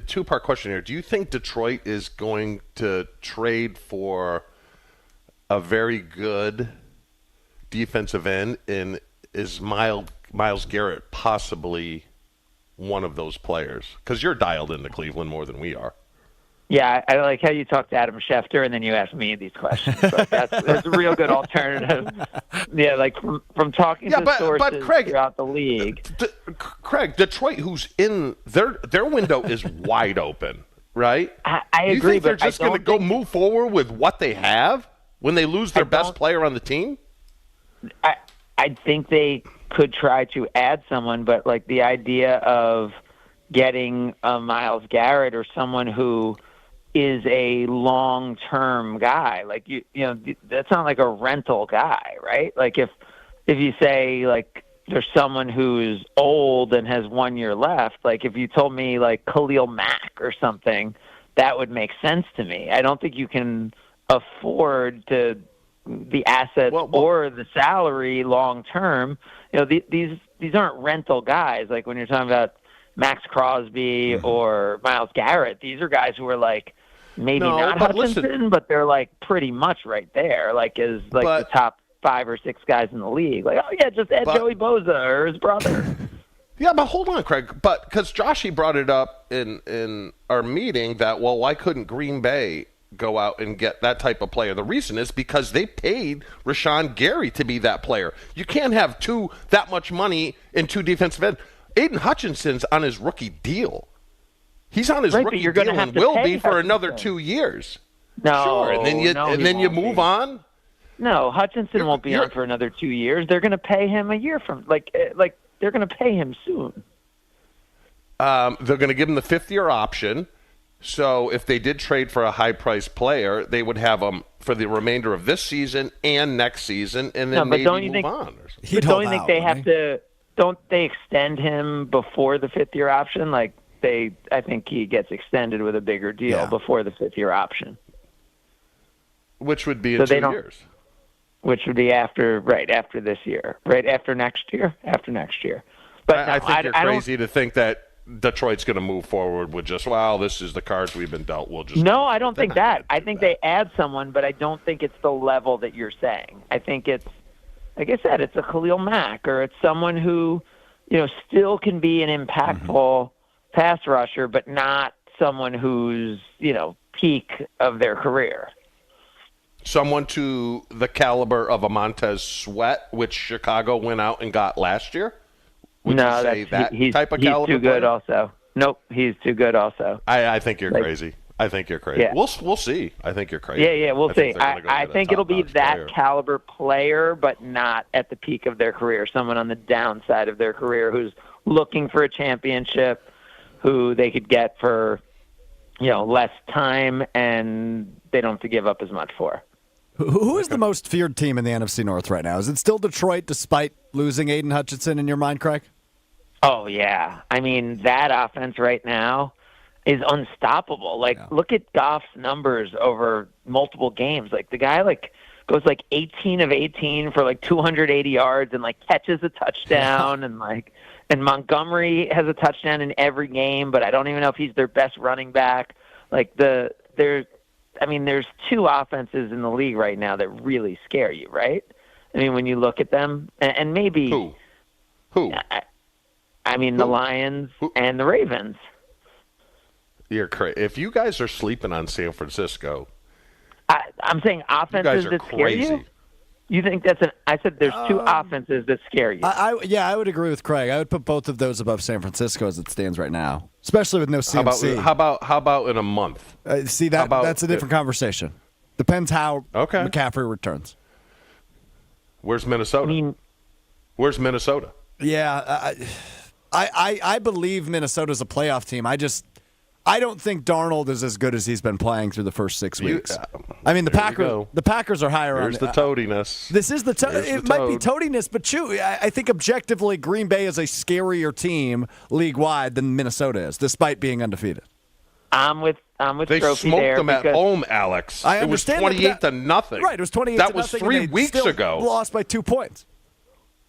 two-part question here. Do you think Detroit is going to trade for a very good defensive end, and is Myles Garrett possibly one of those players? Because you're dialed into Cleveland more than we are. Yeah, I like how you talk to Adam Schefter and then you ask me these questions. But that's a real good alternative. Yeah, like from talking to sources Craig, throughout the league. Craig, Detroit, who's in their window is wide open, right? I you agree, think they're but just going to go move forward with what they have when they lose their best player on the team? I think they could try to add someone, but like the idea of getting a Myles Garrett or someone who is a long-term guy, like you know, that's not like a rental guy, right? Like if you say like there's someone who's old and has 1 year left, like if you told me like Khalil Mack or something, that would make sense to me. I don't think you can afford to the assets or the salary long term. You know, these aren't rental guys. Like when you're talking about Max Crosby or Myles Garrett, these are guys who are like maybe not Hutchinson, but they're like pretty much right there, like as like the top 5 or 6 guys in the league. Like, oh yeah, just add Joey Bosa or his brother. Yeah, but hold on, Craig. But because Joshy brought it up in our meeting that, well, why couldn't Green Bay go out and get that type of player? The reason is because they paid Rashawn Gary to be that player. You can't have that much money in 2 defensive ends. Aiden Hutchinson's on his rookie deal. He's on his rookie deal and will be for another 2 years. No, sure, and then you move on. No, Hutchinson won't be on for another 2 years. They're going to pay him a year from like they're going to pay him soon. They're going to give him the 5th-year option. So if they did trade for a high-priced player, they would have him for the remainder of this season and next season, and then maybe move on. But don't you think they have to? Don't they extend him before the 5th-year option? Like I think he gets extended with a bigger deal before the 5th-year option, which would be in 2 years. Which would be after this year, right after next year. But I think you're crazy to think that Detroit's going to move forward with just, well, this is the cards we've been dealt. We'll just I don't think that. I think they add someone, but I don't think it's the level that you're saying. I think it's, like I said, it's a Khalil Mack, or it's someone who, you know, still can be an impactful pass rusher, but not someone who's, you know, peak of their career. Someone to the caliber of a Montez Sweat, which Chicago went out and got last year? Would you say he's type of caliber? He's too good also. Nope, he's too good also. I think you're crazy. I think you're crazy. Yeah. We'll see. I think you're crazy. Yeah, we'll see. I think it'll be that caliber player, but not at the peak of their career. Someone on the downside of their career who's looking for a championship, who they could get for, you know, less time, and they don't have to give up as much for. Who is the most feared team in the NFC North right now? Is it still Detroit, despite losing Aiden Hutchinson in your mind, Craig? Oh, yeah. I mean, that offense right now is unstoppable. Like, look at Goff's numbers over multiple games. Like, the guy, like, goes, like, 18 of 18 for, like, 280 yards and, like, catches a touchdown. And Montgomery has a touchdown in every game, but I don't even know if he's their best running back. Like, there's 2 offenses in the league right now that really scare you, right? I mean, when you look at them, and maybe who? I mean, the Lions and the Ravens. You're crazy. If you guys are sleeping on San Francisco, I'm saying offenses that scare you. You think that's I said there's two offenses that scare you. I would agree with Craig. I would put both of those above San Francisco as it stands right now, especially with no CMC. How about in a month? That's a different conversation. Depends how McCaffrey returns. Where's Minnesota? Where's Minnesota? Yeah, I believe Minnesota's a playoff team. I don't think Darnold is as good as he's been playing through the first 6 weeks. The Packers are higher on. Here's the toadiness. This is it might be toadiness, but I think objectively Green Bay is a scarier team league-wide than Minnesota is, despite being undefeated. I'm with they Trophy smoked there them at home, Alex. I understand it was 28-0. Right, it was 28-0. That was 3 weeks ago. Lost by 2 points.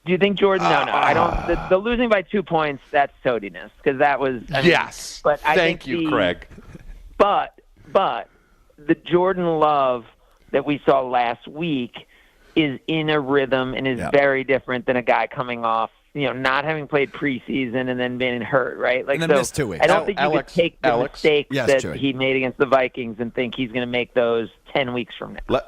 Do you think Jordan? No, I don't. The losing by 2 points, that's toadiness, because that was. Yes. But Thank you, Craig. But the Jordan Love that we saw last week is in a rhythm and is very different than a guy coming off, not having played preseason and then being hurt, right? And then missed 2 weeks. I don't think you could take the mistakes that he made against the Vikings and think he's going to make those 10 weeks from now.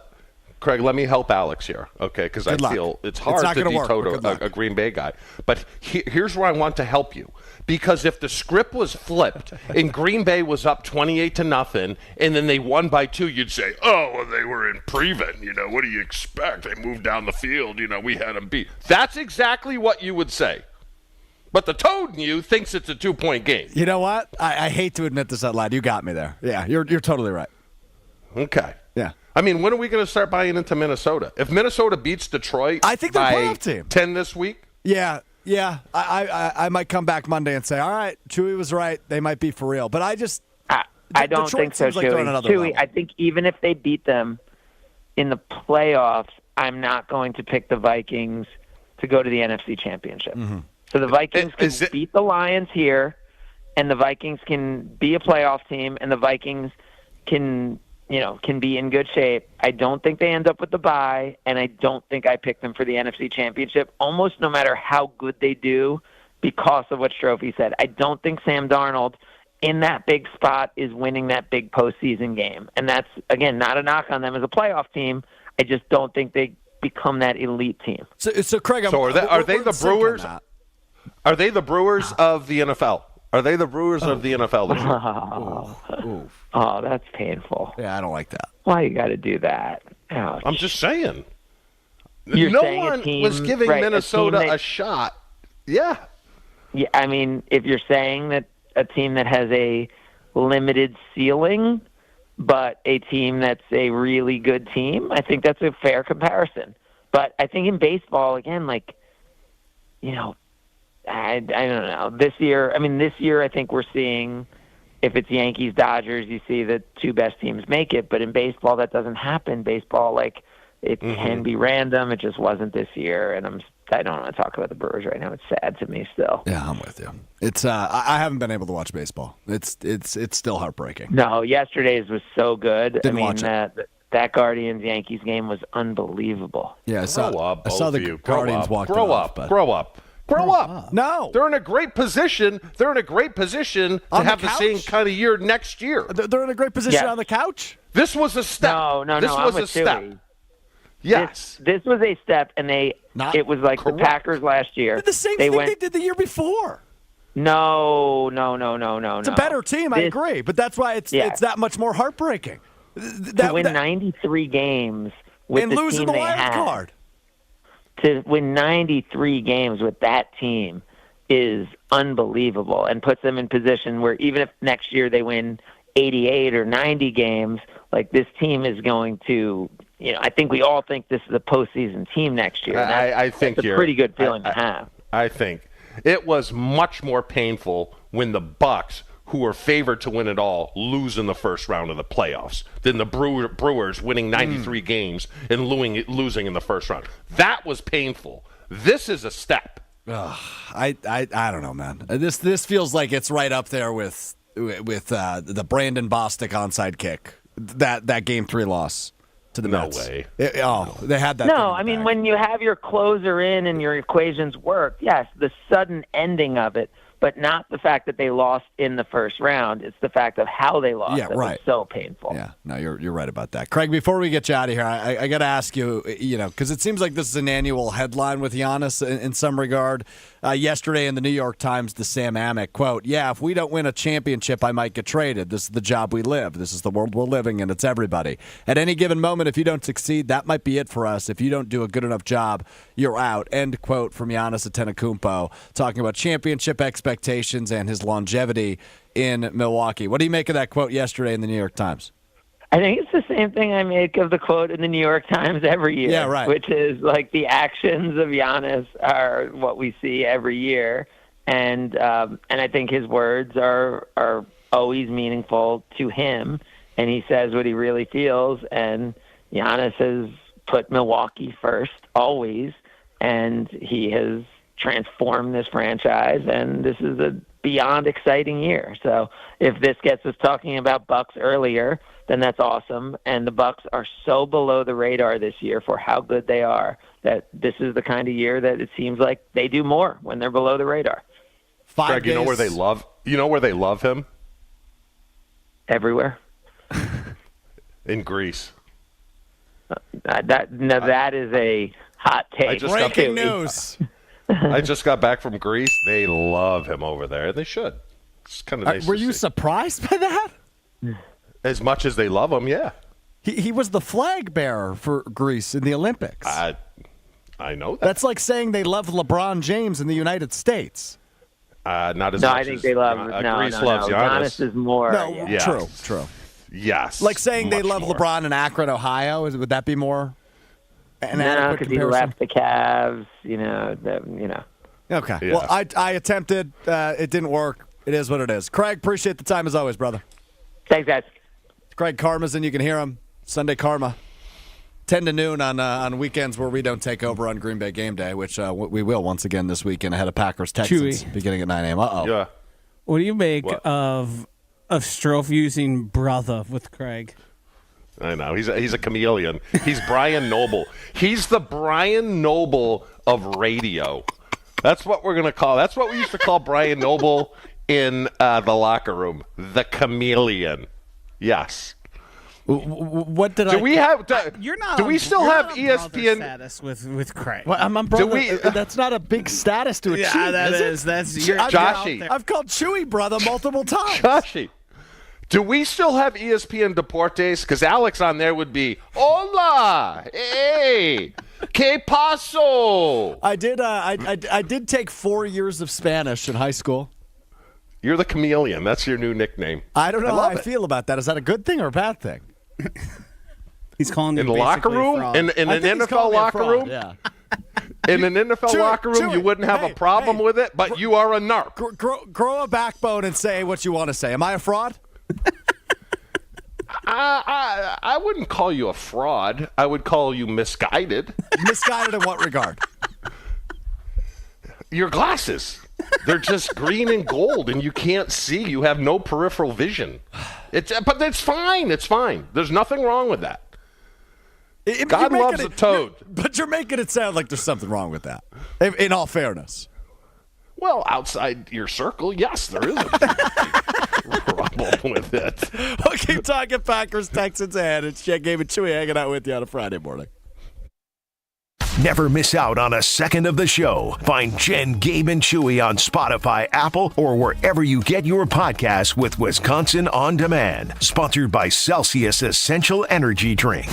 Craig, let me help Alex here, okay? Because I feel it's hard to detote a Green Bay guy. But here's where I want to help you. Because if the script was flipped and Green Bay was up 28-0 and then they won by 2, you'd say, oh, well, they were in prevent. What do you expect? They moved down the field. We had them beat. That's exactly what you would say. But the toad in you thinks it's a 2-point game. You know what? I hate to admit this out loud. You got me there. Yeah, you're totally right. Okay. Yeah. When are we going to start buying into Minnesota? If Minnesota beats Detroit I think they're by a playoff team. 10 this week? Yeah. I might come back Monday and say, all right, Chewy was right. They might be for real. But I don't Detroit think so, seems like they're on another Chewy, level. I think even if they beat them in the playoffs, I'm not going to pick the Vikings to go to the NFC Championship. Mm-hmm. So the Vikings can beat the Lions here, and the Vikings can be a playoff team, and the Vikings can be in good shape. I don't think they end up with the bye, and I don't think I pick them for the NFC Championship, almost no matter how good they do, because of what Strophy said. I don't think Sam Darnold in that big spot is winning that big postseason game. And that's, again, not a knock on them as a playoff team. I just don't think they become that elite team. So Craig, are they the Brewers? Are they the Brewers of the NFL? Are they the Brewers of the NFL this year? Oh, that's painful. Yeah, I don't like that. Why you got to do that? Ouch. I'm just saying. No one was giving Minnesota a shot. Yeah. Yeah, if you're saying that a team that has a limited ceiling, but a team that's a really good team, I think that's a fair comparison. But I think in baseball, again, I don't know. This year, I think we're seeing, if it's Yankees, Dodgers, you see the two best teams make it. But in baseball, that doesn't happen. Baseball, it can be random. It just wasn't this year. And I don't want to talk about the Brewers right now. It's sad to me still. Yeah, I'm with you. It's I haven't been able to watch baseball. It's still heartbreaking. No, yesterday's was so good. Didn't watch it. That Guardians-Yankees game was unbelievable. Yeah, I saw the Guardians walk Grow up. No. They're in a great position. To have the same kind of year next year. They're in a great position on the couch? This was a step. No. This was a step. Chewy. Yes. This was a step, and it was like correct. The Packers last year. The same thing they did the year before. No. It's a better team, I agree. But that's why it's that much more heartbreaking. To win 93 games with and the losing team the wild had. Card. To win 93 games with that team is unbelievable and puts them in position where even if next year they win 88 or 90 games, this team is going to, I think we all think this is a postseason team next year. I think that's a pretty good feeling to have. I think it was much more painful when the Bucks, who were favored to win it all, lose in the first round of the playoffs than the Brewers winning 93 games and losing in the first round. That was painful. This is a step. I don't know, man. This feels like it's right up there with the Brandon Bostic onside kick. That Game 3 loss to the Mets. No way. They had that. No, when you have your closer in and your equations work, yes, the sudden ending of it but not the fact that they lost in the first round. It's the fact of how they lost that was so painful. Yeah, no, you're right about that. Craig, before we get you out of here, I got to ask you, because it seems like this is an annual headline with Giannis in some regard. Yesterday in the New York Times, the Sam Amick quote, "Yeah, if we don't win a championship, I might get traded. This is the job we live. This is the world we're living in. It's everybody. At any given moment, if you don't succeed, that might be it for us. If you don't do a good enough job, you're out." End quote from Giannis Antetokounmpo, talking about championship expectations and his longevity in Milwaukee. What do you make of that quote yesterday in the New York Times? I think it's the same thing I make of the quote in the New York Times every year. Yeah, right. Which is like the actions of Giannis are what we see every year, and I think his words are always meaningful to him, and he says what he really feels. And Giannis has put Milwaukee first always, and he has transformed this franchise, and this is a beyond exciting year. So if this gets us talking about Bucks earlier, then that's awesome. And the Bucks are so below the radar this year for how good they are that this is the kind of year that it seems like they do more when they're below the radar. Greg, you know where they love him? Everywhere. In Greece. That is a hot take. Breaking news. I just got back from Greece. They love him over there. They should. It's kind of nice. Were you surprised by that? As much as they love him, yeah. He was the flag bearer for Greece in the Olympics. I know that. That's like saying they love LeBron James in the United States. Not as no, much I think as they love. Greece loves Giannis. Giannis is more. No, yeah. True. Yes. Like saying they love more. LeBron in Akron, Ohio. Would that be more? No, because he left the Cavs. Okay. Yeah. Well, I attempted. It didn't work. It is what it is. Craig, appreciate the time as always, brother. Thanks, guys. Craig Karmazin, you can hear him Sunday Karma, 10 to noon on weekends where we don't take over on Green Bay Game Day, which we will once again this weekend ahead of Packers Texans beginning at 9 a.m. Yeah. What do you make of Strofe using brother with Craig? I know. He's a chameleon. He's Brian Noble. He's the Brian Noble of radio. That's what we're going to call. That's what we used to call Brian Noble in the locker room. The chameleon. Yes. What did do we have? You're not. Do we still have ESPN status with Craig? Well, I'm brother. That's not a big status to achieve. Yeah, that is. That's Joshy. I've called Chewy brother multiple times. Joshy. Do we still have ESPN Deportes? Because Alex on there would be, hola, hey, que paso? I did. I did take 4 years of Spanish in high school. You're the chameleon. That's your new nickname. I don't know how I feel about that. Is that a good thing or a bad thing? He's calling you in the locker room, in an NFL locker room. Yeah. In an NFL locker room, you wouldn't have a problem with it, but you are a narc. Grow a backbone and say what you want to say. Am I a fraud? I wouldn't call you a fraud. I would call you misguided. Misguided in what regard? Your glasses. They're just green and gold, and you can't see. You have no peripheral vision. But it's fine. It's fine. There's nothing wrong with that. God loves a toad. But you're making it sound like there's something wrong with that, in all fairness. Well, outside your circle, yes, there is a problem with it. We'll keep talking Packers, Texans ahead. It's Gabe and Chewy hanging out with you on a Friday morning. Never miss out on a second of the show. Find Jen, Gabe, and Chewy on Spotify, Apple, or wherever you get your podcasts with Wisconsin On Demand. Sponsored by Celsius Essential Energy Drink.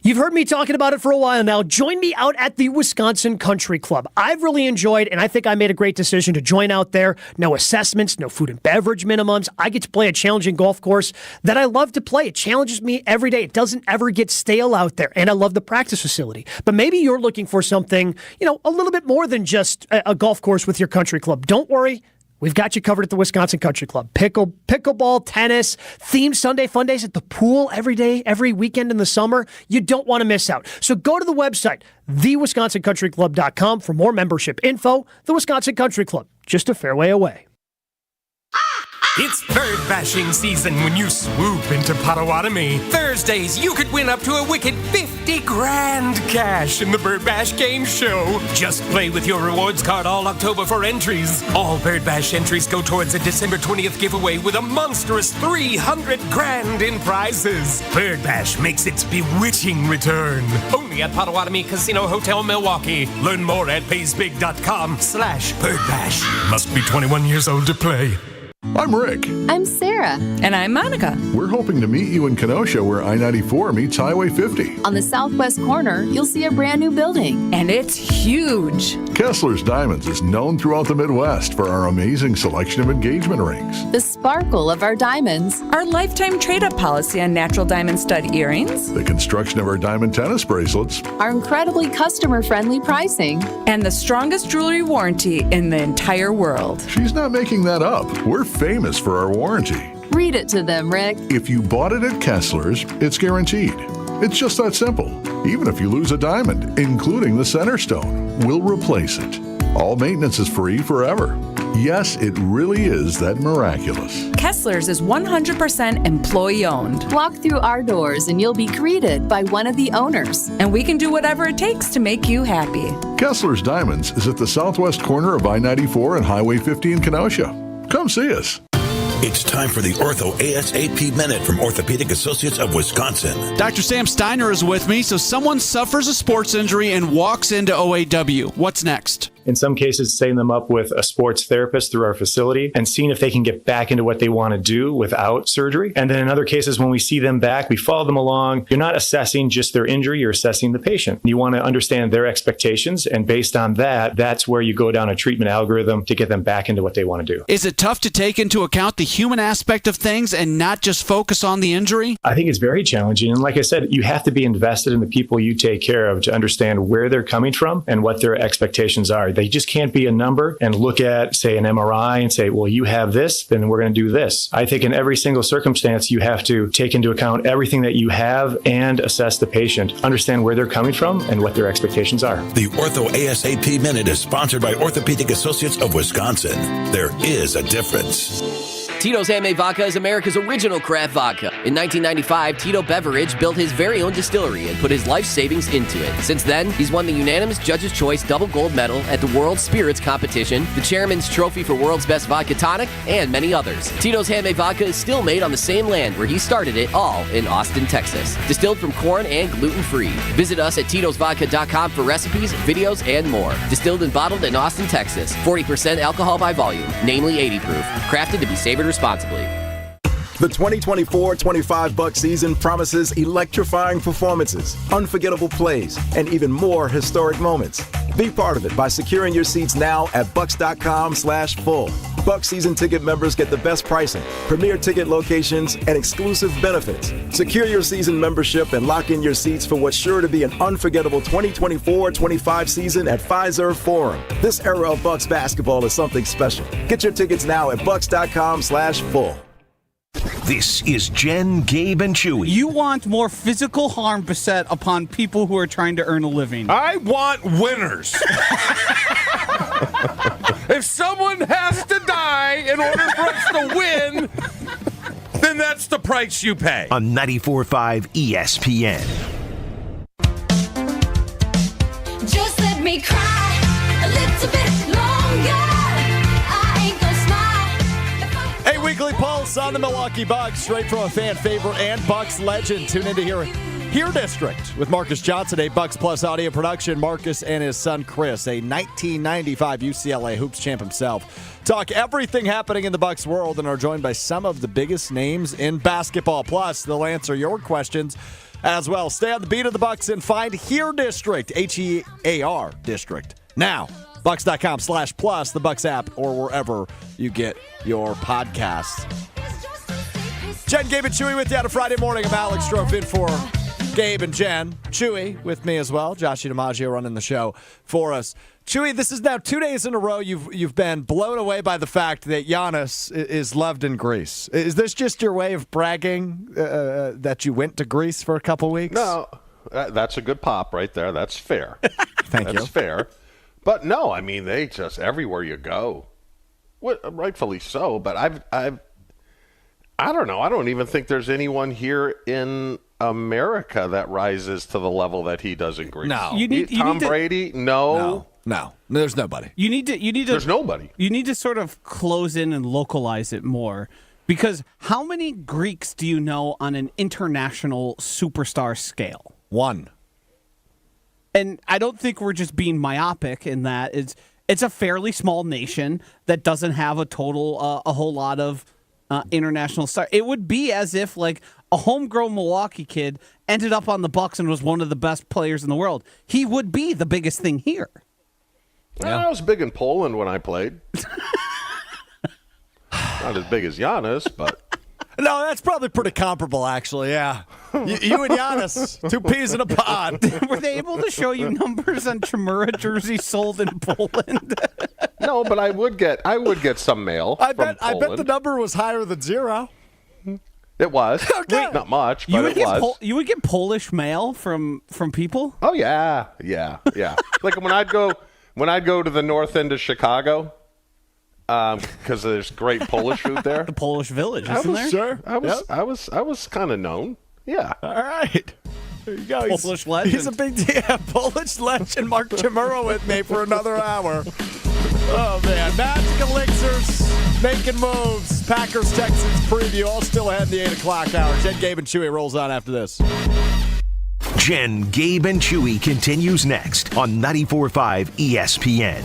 You've heard me talking about it for a while now. Join me out at the Wisconsin Country Club. I've really enjoyed, and I think I made a great decision to join out there. No assessments, no food and beverage minimums. I get to play a challenging golf course that I love to play. It challenges me every day. It doesn't ever get stale out there, and I love the practice facility. But maybe you're looking for something, a little bit more than just a golf course with your country club. Don't worry. We've got you covered at the Wisconsin Country Club. Pickleball, tennis, themed Sunday fun days at the pool every day, every weekend in the summer. You don't want to miss out. So go to the website, thewisconsincountryclub.com for more membership info. The Wisconsin Country Club, just a fair way away. It's bird bashing season when you swoop into Potawatomi. Thursdays, you could win up to a wicked 50 grand cash in the Bird Bash Game Show. Just play with your rewards card all October for entries. All Bird Bash entries go towards a December 20th giveaway with a monstrous 300 grand in prizes. Bird Bash makes its bewitching return. Only at Potawatomi Casino Hotel, Milwaukee. Learn more at paysbig.com/birdbash. Must be 21 years old to play. I'm Rick. I'm Sarah. And I'm Monica. We're hoping to meet you in Kenosha where I-94 meets Highway 50. On the southwest corner, you'll see a brand new building. And it's huge. Kessler's Diamonds is known throughout the Midwest for our amazing selection of engagement rings. The sparkle of our diamonds. Our lifetime trade-up policy on natural diamond stud earrings. The construction of our diamond tennis bracelets. Our incredibly customer-friendly pricing. And the strongest jewelry warranty in the entire world. She's not making that up. We're famous for our warranty. Read it to them, Rick. If you bought it at Kessler's, it's guaranteed. It's just that simple. Even if you lose a diamond, including the center stone, we'll replace it. All maintenance is free forever. Yes, it really is that miraculous. Kessler's is 100% employee-owned. Walk through our doors and you'll be greeted by one of the owners. And we can do whatever it takes to make you happy. Kessler's Diamonds is at the southwest corner of I-94 and Highway 50 in Kenosha. Come see us. It's time for the Ortho ASAP Minute from Orthopedic Associates of Wisconsin. Dr. Sam Steiner is with me. So someone suffers a sports injury and walks into OAW. What's next? In some cases, setting them up with a sports therapist through our facility and seeing if they can get back into what they want to do without surgery. And then in other cases, when we see them back, we follow them along. You're not assessing just their injury, you're assessing the patient. You want to understand their expectations, and based on that, that's where you go down a treatment algorithm to get them back into what they want to do. Is it tough to take into account the human aspect of things and not just focus on the injury? I think it's very challenging. And like I said, you have to be invested in the people you take care of to understand where they're coming from and what their expectations are. They just can't be a number and look at, say, an MRI and say, well, you have this, then we're going to do this. I think in every single circumstance, you have to take into account everything that you have and assess the patient, understand where they're coming from and what their expectations are. The Ortho ASAP Minute is sponsored by Orthopedic Associates of Wisconsin. There is a difference. Tito's Handmade Vodka is America's original craft vodka. In 1995, Tito Beveridge built his very own distillery and put his life savings into it. Since then, he's won the unanimous Judge's Choice Double Gold Medal at the World Spirits Competition, the Chairman's Trophy for World's Best Vodka Tonic, and many others. Tito's Handmade Vodka is still made on the same land where he started it, all in Austin, Texas. Distilled from corn and gluten-free. Visit us at Tito'sVodka.com for recipes, videos, and more. Distilled and bottled in Austin, Texas. 40% alcohol by volume, namely 80 proof. Crafted to be savored responsibly. The 2024-25 Bucs season promises electrifying performances, unforgettable plays, and even more historic moments. Be part of it by securing your seats now at Bucs.com/full. Bucs season ticket members get the best pricing, premier ticket locations, and exclusive benefits. Secure your season membership and lock in your seats for what's sure to be an unforgettable 2024-25 season at Fiserv Forum. This era of Bucs basketball is something special. Get your tickets now at Bucs.com/full. This is Jen, Gabe, and Chewy. You want more physical harm beset upon people who are trying to earn a living. I want winners. If someone has to die in order for us to win, then that's the price you pay. On 94.5 ESPN. Just let me cry a little bit longer. Hey, Weekly Pulse on the Milwaukee Bucks, straight from a fan favorite and Bucks legend. Tune in to Here District with Marcus Johnson, a Bucks Plus audio production. Marcus and his son Chris, a 1995 UCLA hoops champ himself, talk everything happening in the Bucks world and are joined by some of the biggest names in basketball. Plus, they'll answer your questions as well. Stay on the beat of the Bucks and find Here District, HEAR District, now. Bucks.com/plus, the Bucks app, or wherever you get your podcasts. Jen, Gabe, and Chewy with you on a Friday morning. I'm Alex Strofe in for Gabe and Jen. Chewy with me as well. Joshie DiMaggio running the show for us. Chewy, this is now 2 days in a row you've been blown away by the fact that Joinis is loved in Greece. Is this just your way of bragging that you went to Greece for a couple weeks? No, that's a good pop right there. That's fair. Thank you. That's fair. But no, I mean, they just everywhere you go, rightfully so. But I've I don't know. I don't even think there's anyone here in America that rises to the level that he does in Greece. No. Tom Brady? No. There's nobody. You need to. There's nobody. You need to sort of close in and localize it more, because how many Greeks do you know on an international superstar scale? One. And I don't think we're just being myopic in that it's a fairly small nation that doesn't have a whole lot of international stars. It would be as if like a homegrown Milwaukee kid ended up on the Bucks and was one of the best players in the world. He would be the biggest thing here. I was big in Poland when I played. Not as big as Giannis, but... No, that's probably pretty comparable, actually, yeah. You and Giannis, 2 peas in a pod. Were they able to show you numbers on Chmura jerseys sold in Poland? No, but I would get some mail I from bet Poland. the number was higher than 0. It was. Okay. Not much, but it was. You would get Polish mail from people? Oh, yeah. Like when I'd go to the north end of Chicago, because there's great Polish food there. The Polish Village, isn't there? Sure. I was kind of known. Yeah. All right. There you go. Polish legend. He's a big deal. Polish legend. Mark Chmura with me for another hour. Oh, man. Magic Elixirs, making moves. Packers, Texans preview, all still ahead in the 8 o'clock hour. Jen, Gabe, and Chewy rolls on after this. Jen, Gabe, and Chewy continues next on 94.5 ESPN.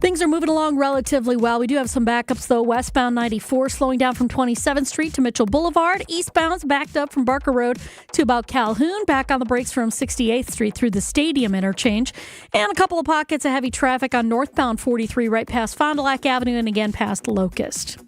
Things are moving along relatively well. We do have some backups, though. Westbound 94 slowing down from 27th Street to Mitchell Boulevard. Eastbound's backed up from Barker Road to about Calhoun. Back on the brakes from 68th Street through the Stadium interchange. And a couple of pockets of heavy traffic on northbound 43 right past Fond du Lac Avenue and again past Locust.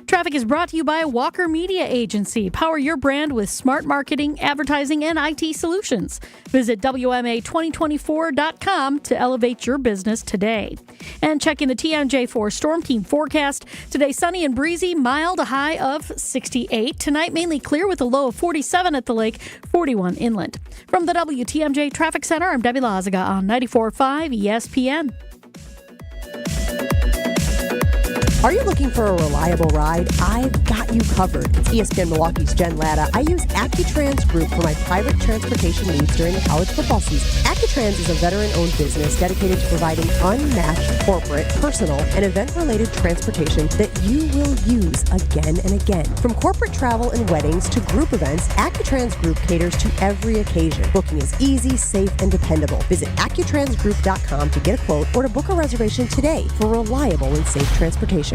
Traffic is brought to you by Walker Media Agency. Power your brand with smart marketing, advertising, and IT solutions. Visit WMA2024.com to elevate your business today. And checking the TMJ4 Storm Team forecast. Today, sunny and breezy, mild, a high of 68. Tonight, mainly clear with a low of 47 at the lake, 41 inland. From the WTMJ Traffic Center, I'm Debbie Lazaga on 94.5 ESPN. Are you looking for a reliable ride? I've got you covered. It's ESPN Milwaukee's Jen Latta. I use AccuTrans Group for my private transportation needs during the college football season. AccuTrans is a veteran-owned business dedicated to providing unmatched corporate, personal, and event-related transportation that you will use again and again. From corporate travel and weddings to group events, AccuTrans Group caters to every occasion. Booking is easy, safe, and dependable. Visit AccuTransGroup.com to get a quote or to book a reservation today for reliable and safe transportation.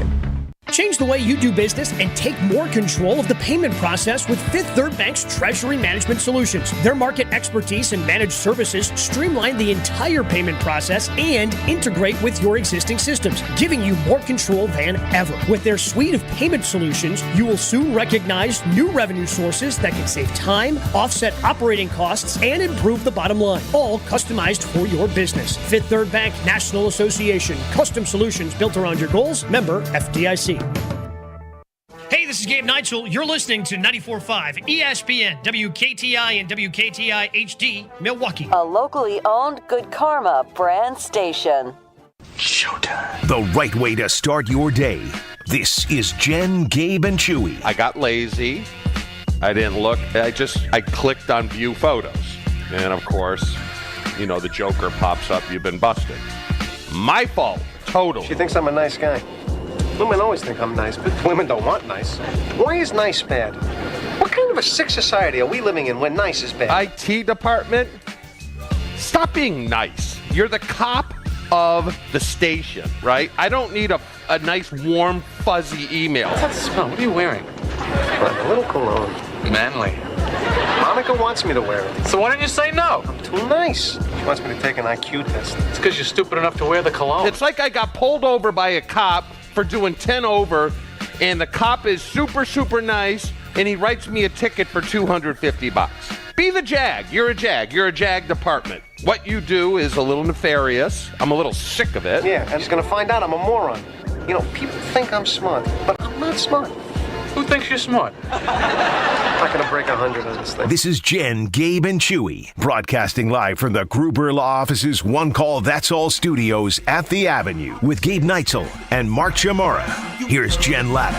Change the way you do business and take more control of the payment process with Fifth Third Bank's Treasury Management Solutions. Their market expertise and managed services streamline the entire payment process and integrate with your existing systems, giving you more control than ever. With their suite of payment solutions, you will soon recognize new revenue sources that can save time, offset operating costs, and improve the bottom line, all customized for your business. Fifth Third Bank National Association. Custom solutions built around your goals. Member FDIC. Hey, this is Gabe Neitzel. You're listening to 94.5 ESPN, WKTI and WKTI HD, Milwaukee. A locally owned Good Karma brand station. Showtime. The right way to start your day. This is Jen, Gabe, and Chewy. I got lazy. I didn't look. I clicked on view photos. And, of course, the Joker pops up. You've been busted. My fault. Totally. She thinks I'm a nice guy. Women always think I'm nice, but women don't want nice. Why is nice bad? What kind of a sick society are we living in when nice is bad? IT department, stop being nice. You're the cop of the station, right? I don't need a nice, warm, fuzzy email. What's that smell? What are you wearing? A little cologne. Manly. Monica wants me to wear it. So why didn't you say no? I'm too nice. She wants me to take an IQ test. It's because you're stupid enough to wear the cologne. It's like I got pulled over by a cop for doing 10 over, and the cop is super, super nice, and he writes me a ticket for $250. Be the JAG. You're a JAG. You're a JAG department. What you do is a little nefarious. I'm a little sick of it. Yeah, and she's going to find out I'm a moron. People think I'm smart, but I'm not smart. Who thinks you're smart? I'm not going to break 100 on this thing. This is Jen, Gabe, and Chewy, broadcasting live from the Gruber Law Office's One Call That's All studios at the Avenue with Gabe Neitzel and Mark Chamorro. Here's Jen Latta.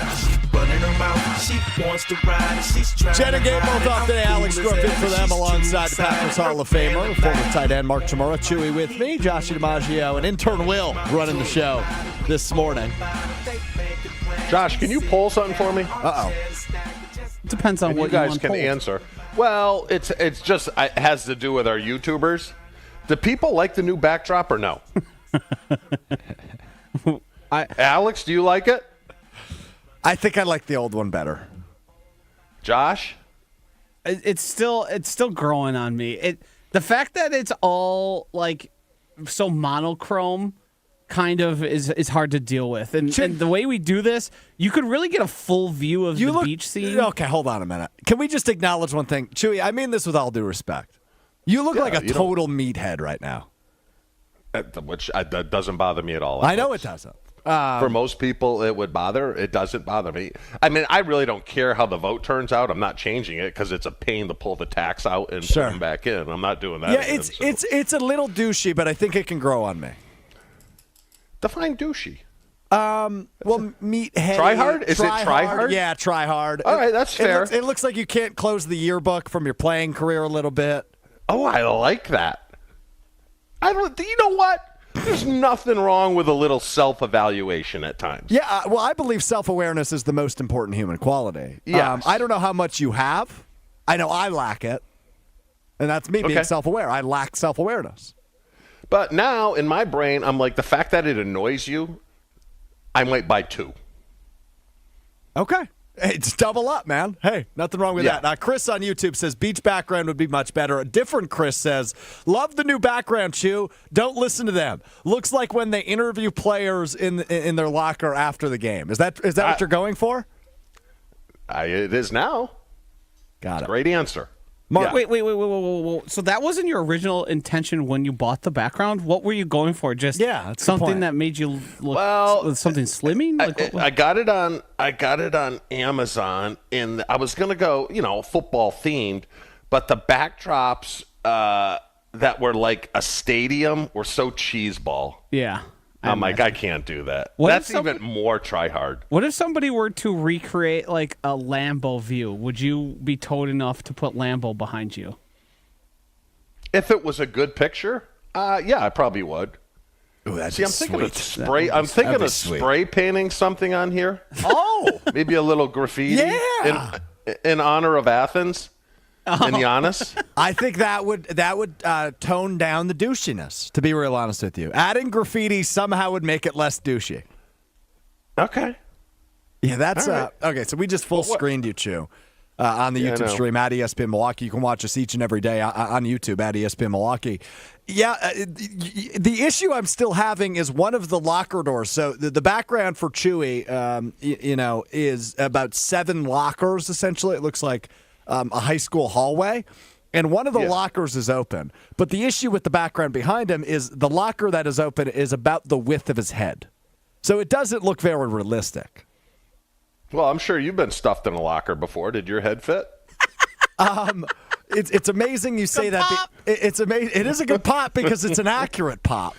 Jen and Gabe both off today. Alex Stroke in for them alongside the Packers Hall of Famer, former tight end Mark Chamorro. Chewy with me, Josh DiMaggio, and intern Will running the show this morning. Josh, can you pull something for me? Uh-oh. Depends on and what you guys want can pulled. answer. Well, it has to do with our YouTubers. Do people like the new backdrop or no? Alex, do you like it? I think I like the old one better. Josh? It's still growing on me. The fact that it's all like so monochrome kind of is hard to deal with. And the way we do this, you could really get a full view of the beach scene. Okay, hold on a minute. Can we just acknowledge one thing? Chewy, I mean this with all due respect. You look like a total meathead right now. Which that doesn't bother me at all. I know it doesn't. For most people, it would bother. It doesn't bother me. I mean, I really don't care how the vote turns out. I'm not changing it because it's a pain to pull the tax out and put them back in. I'm not doing that. Yeah, it's a little douchey, but I think it can grow on me. Define douchey. Well, meathead. Try hard? Is it try hard? Yeah, try hard. All right, that's fair. It looks like you can't close the yearbook from your playing career a little bit. Oh, I like that. You know what? There's nothing wrong with a little self-evaluation at times. Yeah, well, I believe self-awareness is the most important human quality. Yes. I don't know how much you have. I know I lack it. And that's me being self-aware. I lack self-awareness. But now, in my brain, I'm like, the fact that it annoys you, I might buy 2. Okay. Hey, it's double up, man. Hey, nothing wrong with that. Chris on YouTube says beach background would be much better. A different Chris says, love the new background, Chew. Don't listen to them. Looks like when they interview players in their locker after the game. Is that what you're going for? It is now. Got it. Great answer. Mark, wait. So that wasn't your original intention when you bought the background? What were you going for? Just something that made you look something slimming? I got it on Amazon, and I was going to go, football themed, but the backdrops that were like a stadium were so cheeseball. Yeah. I'm like, I can't do that. That's even more try hard. What if somebody were to recreate like a Lambeau view? Would you be told enough to put Lambeau behind you? If it was a good picture, yeah, I probably would. Ooh, that's I'm thinking of spray. I'm thinking of spray painting something on here. Oh, maybe a little graffiti in honor of Athens. And Giannis? I think that would tone down the douchiness, to be real honest with you. Adding graffiti somehow would make it less douchey. Okay. Yeah, that's right. Okay, so we just full screened you, Chew, on the YouTube stream at ESPN Milwaukee. You can watch us each and every day on YouTube at ESPN Milwaukee. Yeah, the issue I'm still having is one of the locker doors. So the background for Chewy, is about 7 lockers, essentially. It looks like a high school hallway, and one of the lockers is open. But the issue with the background behind him is the locker that is open is about the width of his head. So it doesn't look very realistic. Well, I'm sure you've been stuffed in a locker before. Did your head fit? It's amazing you say that. It's amazing. It is a good pop because it's an accurate pop.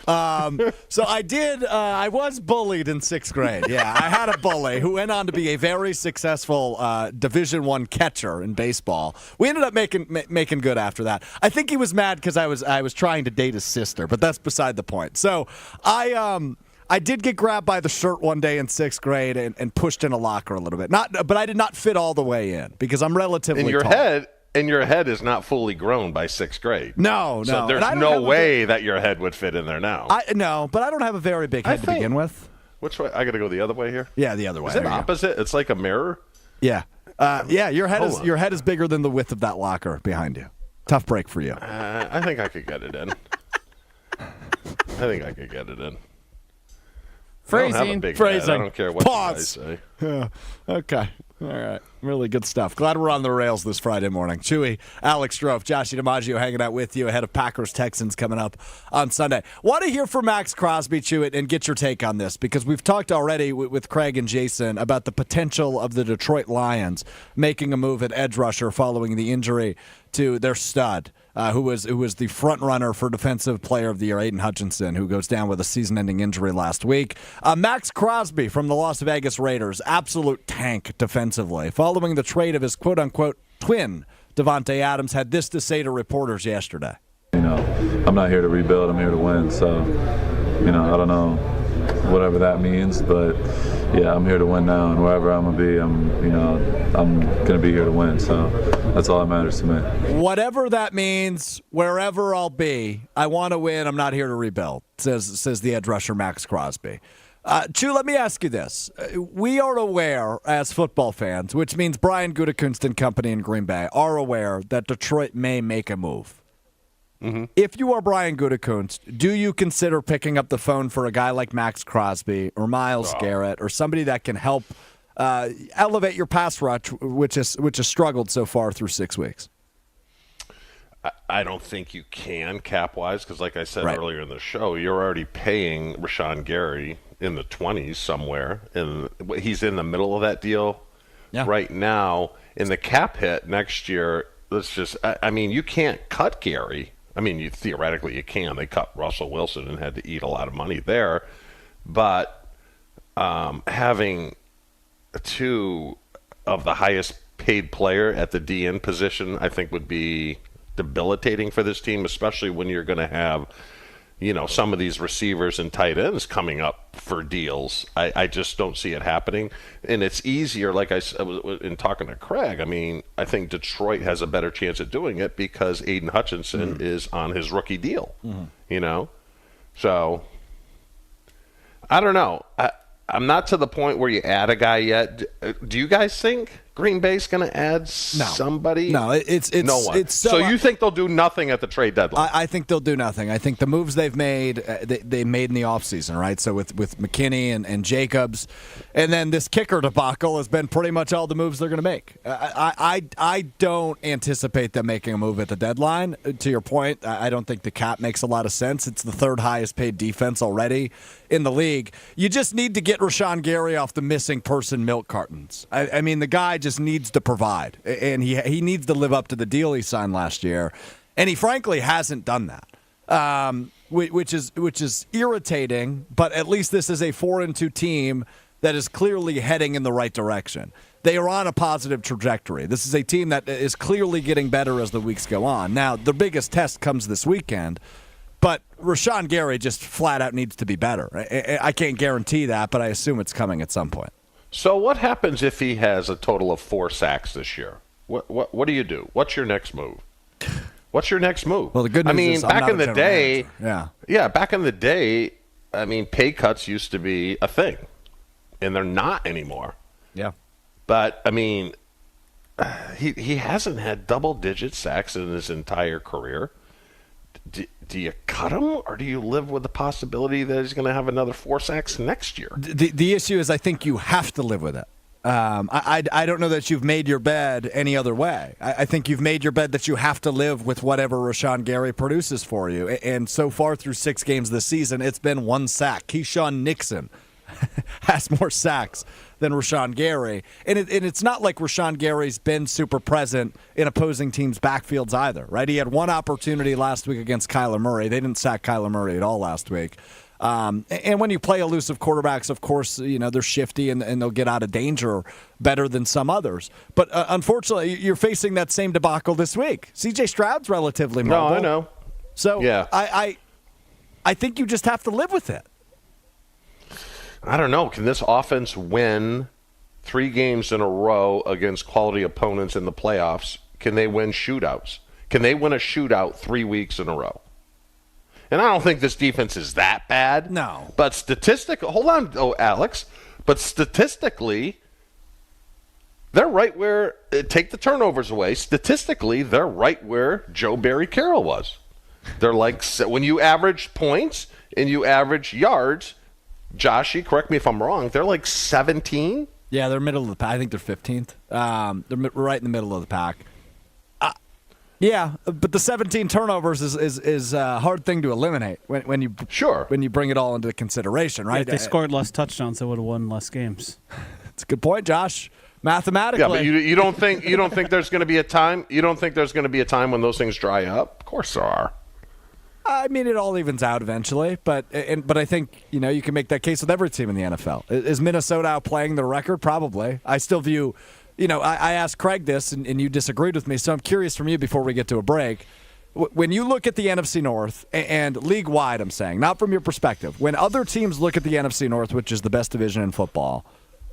So I was bullied in 6th grade. Yeah, I had a bully who went on to be a very successful Division I catcher in baseball. We ended up making good after that. I think he was mad because I was trying to date his sister, but that's beside the point. So I did get grabbed by the shirt one day in 6th grade and pushed in a locker a little bit. But I did not fit all the way in because I'm relatively tall. And your head is not fully grown by 6th grade. No. So there's no way that your head would fit in there now. No, but I don't have a very big head to begin with. Which way? I got to go the other way here? Yeah, the other way. Is it opposite? It's like a mirror? Yeah. Your head is bigger than the width of that locker behind you. Tough break for you. I think I could get it in. I don't have a big head. I don't care what you guys say. Yeah. Okay. All right. Really good stuff. Glad we're on the rails this Friday morning. Chewy, Alex Strofe, Josh DiMaggio hanging out with you ahead of Packers-Texans coming up on Sunday. Want to hear from Max Crosby, Chewy, and get your take on this, because we've talked already with Craig and Jason about the potential of the Detroit Lions making a move at edge rusher following the injury to their stud, who was the front runner for Defensive Player of the Year, Aiden Hutchinson, who goes down with a season-ending injury last week. Max Crosby from the Las Vegas Raiders, absolute tank defensively. Following the trade of his quote-unquote twin, DavanteAdams, had this to say to reporters yesterday. I'm not here to rebuild. I'm here to win. So, I don't know whatever that means, but yeah, I'm here to win now, and wherever I'm gonna be, I'm gonna be here to win. So that's all that matters to me. Whatever that means, wherever I'll be, I want to win. I'm not here to rebuild, says the edge rusher Max Crosby. Chew, let me ask you this. We are aware as football fans, which means Brian Gutekunst and company in Green Bay are aware that Detroit may make a move. Mm-hmm. If you are Brian Gutekunst, do you consider picking up the phone for a guy like Max Crosby or Myles Garrett or somebody that can help elevate your pass rush, which has struggled so far through 6 weeks? I don't think you can cap-wise, because like I said earlier in the show, you're already paying Rashawn Gary in the 20s somewhere, and he's in the middle of that deal right now. In the cap hit next year, you can't cut Gary. Theoretically you can. They cut Russell Wilson and had to eat a lot of money there. But having two of the highest paid player at the DN position, I think would be debilitating for this team, especially when you're going to have, some of these receivers and tight ends coming up for deals. I just don't see it happening. And it's easier, like I was in talking to Craig, I think Detroit has a better chance at doing it because Aiden Hutchinson is on his rookie deal, So, I don't know. I'm not to the point where you add a guy yet. Do you guys think Green Bay's going to add somebody? No, it's no one. So you think they'll do nothing at the trade deadline? I think they'll do nothing. I think the moves they've made, they made in the offseason, right? So with McKinney and Jacobs, and then this kicker debacle has been pretty much all the moves they're going to make. I don't anticipate them making a move at the deadline. To your point, I don't think the cap makes a lot of sense. It's the third highest paid defense already in the league. You just need to get Rashawn Gary off the missing person milk cartons. The guy just needs to provide, and he needs to live up to the deal he signed last year, and he frankly hasn't done that, which is irritating. But at least this is a 4-2 team that is clearly heading in the right direction. They are on a positive trajectory. This is a team that is clearly getting better as the weeks go on. Now, the biggest test comes this weekend, but Rashawn Gary just flat out needs to be better. I can't guarantee that, but I assume it's coming at some point. So what happens if he has a total of 4 sacks this year? What do you do? What's your next move? What's your next move? Well, the good news is back I'm in not the a day, manager. Back in the day, pay cuts used to be a thing, and they're not anymore. Yeah, but he hasn't had double-digit sacks in his entire career. Do you cut him, or do you live with the possibility that he's going to have another 4 sacks next year? The issue is I think you have to live with it. I don't know that you've made your bed any other way. I think you've made your bed that you have to live with whatever Rashawn Gary produces for you. And so far through 6 games this season, it's been 1 sack. Keyshawn Nixon has more sacks than Rashawn Gary. And it's not like Rashawn Gary's been super present in opposing teams' backfields either, right? He had 1 opportunity last week against Kyler Murray. They didn't sack Kyler Murray at all last week. And when you play elusive quarterbacks, of course, they're shifty and they'll get out of danger better than some others. But unfortunately, you're facing that same debacle this week. C.J. Stroud's relatively mobile. No, I know. So yeah. I think you just have to live with it. I don't know. Can this offense win 3 games in a row against quality opponents in the playoffs? Can they win shootouts? Can they win a shootout 3 weeks in a row? And I don't think this defense is that bad. No. But hold on, Alex. But statistically, they're right where, take the turnovers away, statistically, they're right where Joe Barry Carroll was. They're like, when you average points and you average yards, Joshy, correct me if I'm wrong, they're like 17? Yeah, they're middle of the pack. I think they're 15th. They're right in the middle of the pack. Yeah, but the 17 turnovers is a hard thing to eliminate when you bring it all into consideration, right? Yeah, if they scored less touchdowns, they would have won less games. That's a good point, Josh. Mathematically, yeah, but you don't think there's going to be a time? You don't think there's going to be a time when those things dry up? Of course there are. I mean, it all evens out eventually, but I think you can make that case with every team in the NFL. Is Minnesota outplaying their record? Probably. I still view. I asked Craig this, and you disagreed with me, so I'm curious from you before we get to a break. When you look at the NFC North, and league-wide, I'm saying, not from your perspective, when other teams look at the NFC North, which is the best division in football,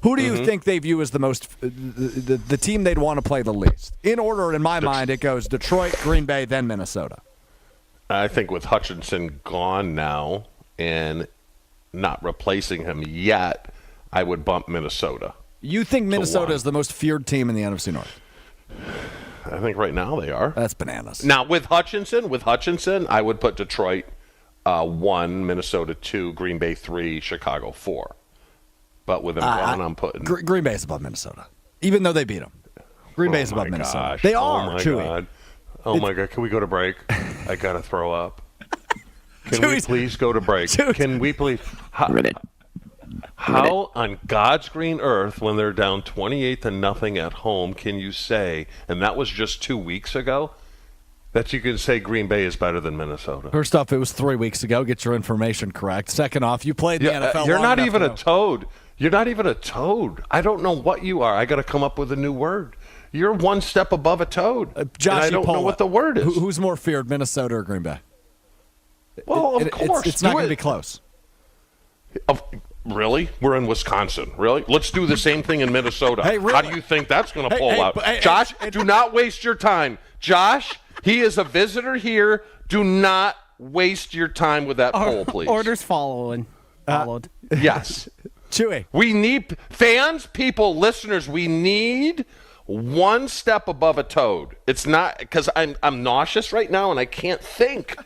who do you think they view as the most the team they'd want to play the least? In order, in my mind, it goes Detroit, Green Bay, then Minnesota. I think with Hutchinson gone now and not replacing him yet, I would bump Minnesota. You think Minnesota is the most feared team in the NFC North? I think right now they are. That's bananas. Now with Hutchinson, I would put Detroit 1, Minnesota 2, Green Bay 3, Chicago 4. But with him gone, I'm putting Green Bay's above Minnesota, even though they beat them. Green Bay's above Minnesota. They are. Oh my Chewy. god. Oh my god. Can we go to break? I gotta throw up. Can we please go to break? Can we please? How on God's green earth, when they're down 28-0 at home, can you say, and that was just 2 weeks ago, that you can say Green Bay is better than Minnesota? First off, it was 3 weeks ago. Get your information correct. Second off, you played the NFL. You're long not enough even to a toad. You're not even a toad. I don't know what you are. I got to come up with a new word. You're one step above a toad. Josh, and I don't know what the word is. Who's more feared, Minnesota or Green Bay? Well, of course. It's not going to be close. Really? We're in Wisconsin. Really? Let's do the same thing in Minnesota. Hey, really? How do you think that's going to pull out? Josh, do not waste your time. Josh, he is a visitor here. Do not waste your time with that poll, please. Orders followed. Yes. Chewy. We need fans, people, listeners. We need one step above a toad. It's not because I'm nauseous right now and I can't think.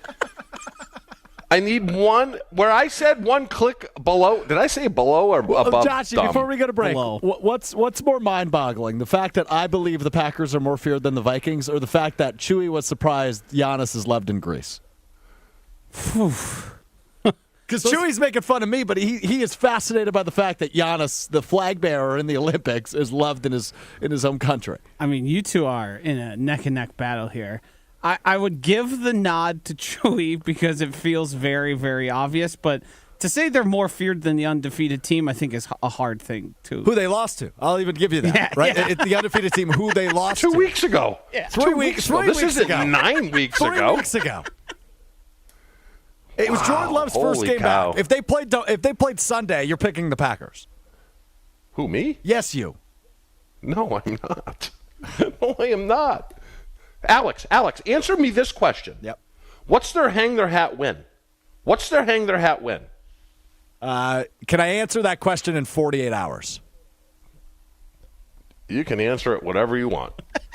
I need one where I said one click below. Did I say below or above? Joshy, before we go to break, what's more mind-boggling? The fact that I believe the Packers are more feared than the Vikings, or the fact that Chewy was surprised Giannis is loved in Greece? Because Chewy's making fun of me, but he is fascinated by the fact that Giannis, the flag bearer in the Olympics, is loved in his home country. I mean, you two are in a neck-and-neck battle here. I would give the nod to Chewy because it feels very, very obvious, but to say they're more feared than the undefeated team, I think is a hard thing to. Who they lost to. I'll even give you that, Yeah, right? yeah. It's the undefeated team who they lost 2 to. weeks ago. Yeah. 3 weeks ago. This isn't 9 weeks 3 ago. weeks ago. It was Jordan Love's first game back. If they played Sunday, you're picking the Packers. Who, me? Yes, you. No, I'm not. No, I am not. Alex, answer me this question. Yep. What's their hang their hat win? What's their hang their hat win? Can I answer that question in 48 hours? You can answer it whatever you want.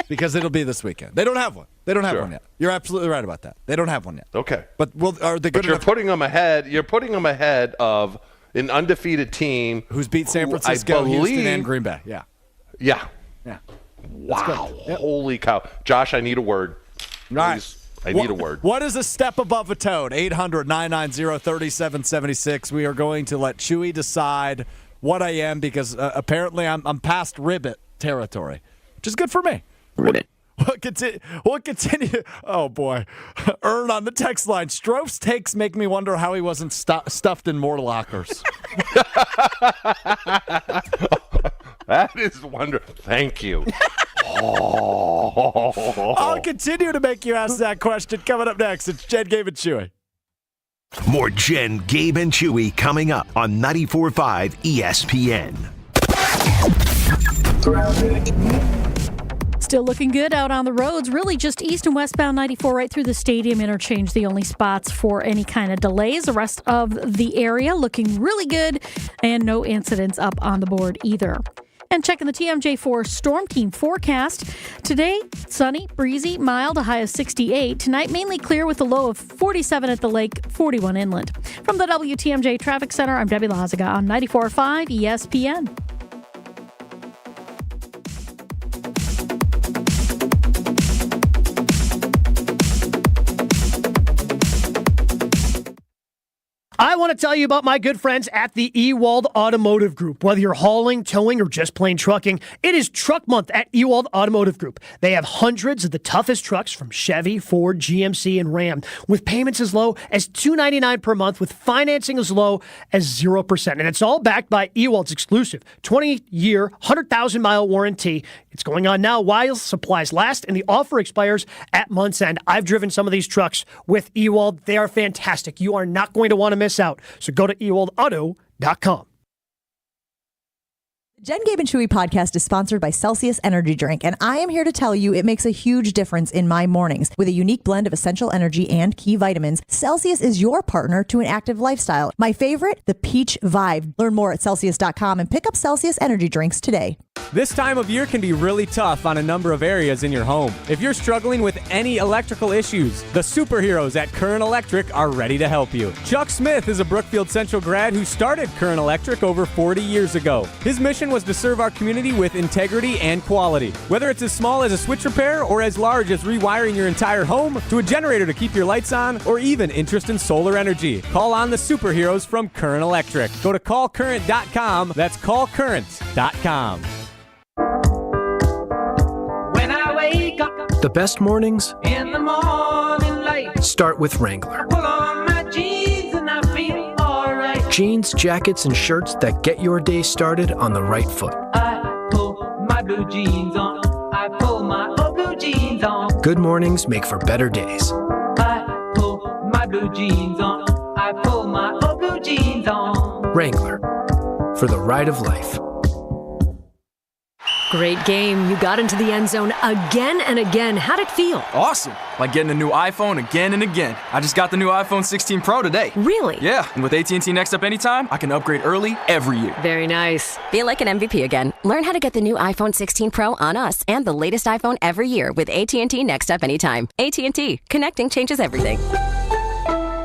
Because it'll be this weekend. They don't have one. They don't have one yet. You're absolutely right about that. They don't have one yet. Okay. But are they good You're enough? putting them ahead. You're putting them ahead of an undefeated team who's beat San Francisco, Houston, and Green Bay. Yeah. Yeah. Yeah. Wow. Holy cow. Josh, I need a word. Nice. I need a word. What is a step above a toad? 800-990-3776. We are going to let Chewy decide what I am because apparently I'm past ribbit territory, which is good for me. Ribbit. We'll continue. Oh, boy. Earn on the text line. Stroph's takes make me wonder how he wasn't stuffed in more lockers. That is wonderful. Thank you. I'll continue to make you ask that question. Coming up next, it's Jen, Gabe, and Chewy. More Jen, Gabe, and Chewy coming up on 94.5 ESPN. Still looking good out on the roads. Really just east and westbound 94 right through the stadium interchange. The only spots for any kind of delays. The rest of the area looking really good and no incidents up on the board either. And checking the TMJ4 Storm Team forecast. Today, sunny, breezy, mild, a high of 68. Tonight, mainly clear with a low of 47 at the lake, 41 inland. From the WTMJ Traffic Center, I'm Debbie Lazaga on 94.5 ESPN. I want to tell you about my good friends at the Wilde Automotive Group. Whether you're hauling, towing, or just plain trucking, it is Truck Month at Wilde Automotive Group. They have hundreds of the toughest trucks from Chevy, Ford, GMC, and Ram, with payments as low as $299 per month, with financing as low as 0%. And it's all backed by Wilde's exclusive 20-year, 100,000-mile warranty. It's going on now while supplies last, and the offer expires at month's end. I've driven some of these trucks with Wilde. They are fantastic. You are not going to want to miss out. So go to ewaldauto.com. The Jen, Gabe, and Chewy podcast is sponsored by Celsius Energy Drink, and I am here to tell you it makes a huge difference in my mornings. With a unique blend of essential energy and key vitamins, Celsius is your partner to an active lifestyle. My favorite, the Peach Vibe. Learn more at Celsius.com and pick up Celsius Energy Drinks today. This time of year can be really tough on a number of areas in your home. If you're struggling with any electrical issues, the superheroes at Current Electric are ready to help you. Chuck Smith is a Brookfield Central grad who started Current Electric over 40 years ago. His mission was to serve our community with integrity and quality. Whether it's as small as a switch repair or as large as rewiring your entire home to a generator to keep your lights on, or even interest in solar energy, call on the superheroes from Current Electric. Go to callcurrent.com. That's callcurrent.com. When I wake up, The best mornings in the morning light, start with Wrangler. pull on my jeans and I feel alright. Jeans, jackets, and shirts that get your day started on the right foot. I pull my blue jeans on. I pull my old blue jeans on. Good mornings make for better days. I pull my blue jeans on. I pull my old blue jeans on. Wrangler, for the ride of life. Great game. You got into the end zone again and again. How'd it feel? Awesome. Like getting a new iPhone again and again. I just got the new iPhone 16 Pro today. Really? Yeah, and with AT&T Next Up Anytime, I can upgrade early every year. Very nice. Feel like an MVP again. Learn how to get the new iPhone 16 Pro on us and the latest iPhone every year with AT&T Next Up Anytime. AT&T. Connecting changes everything.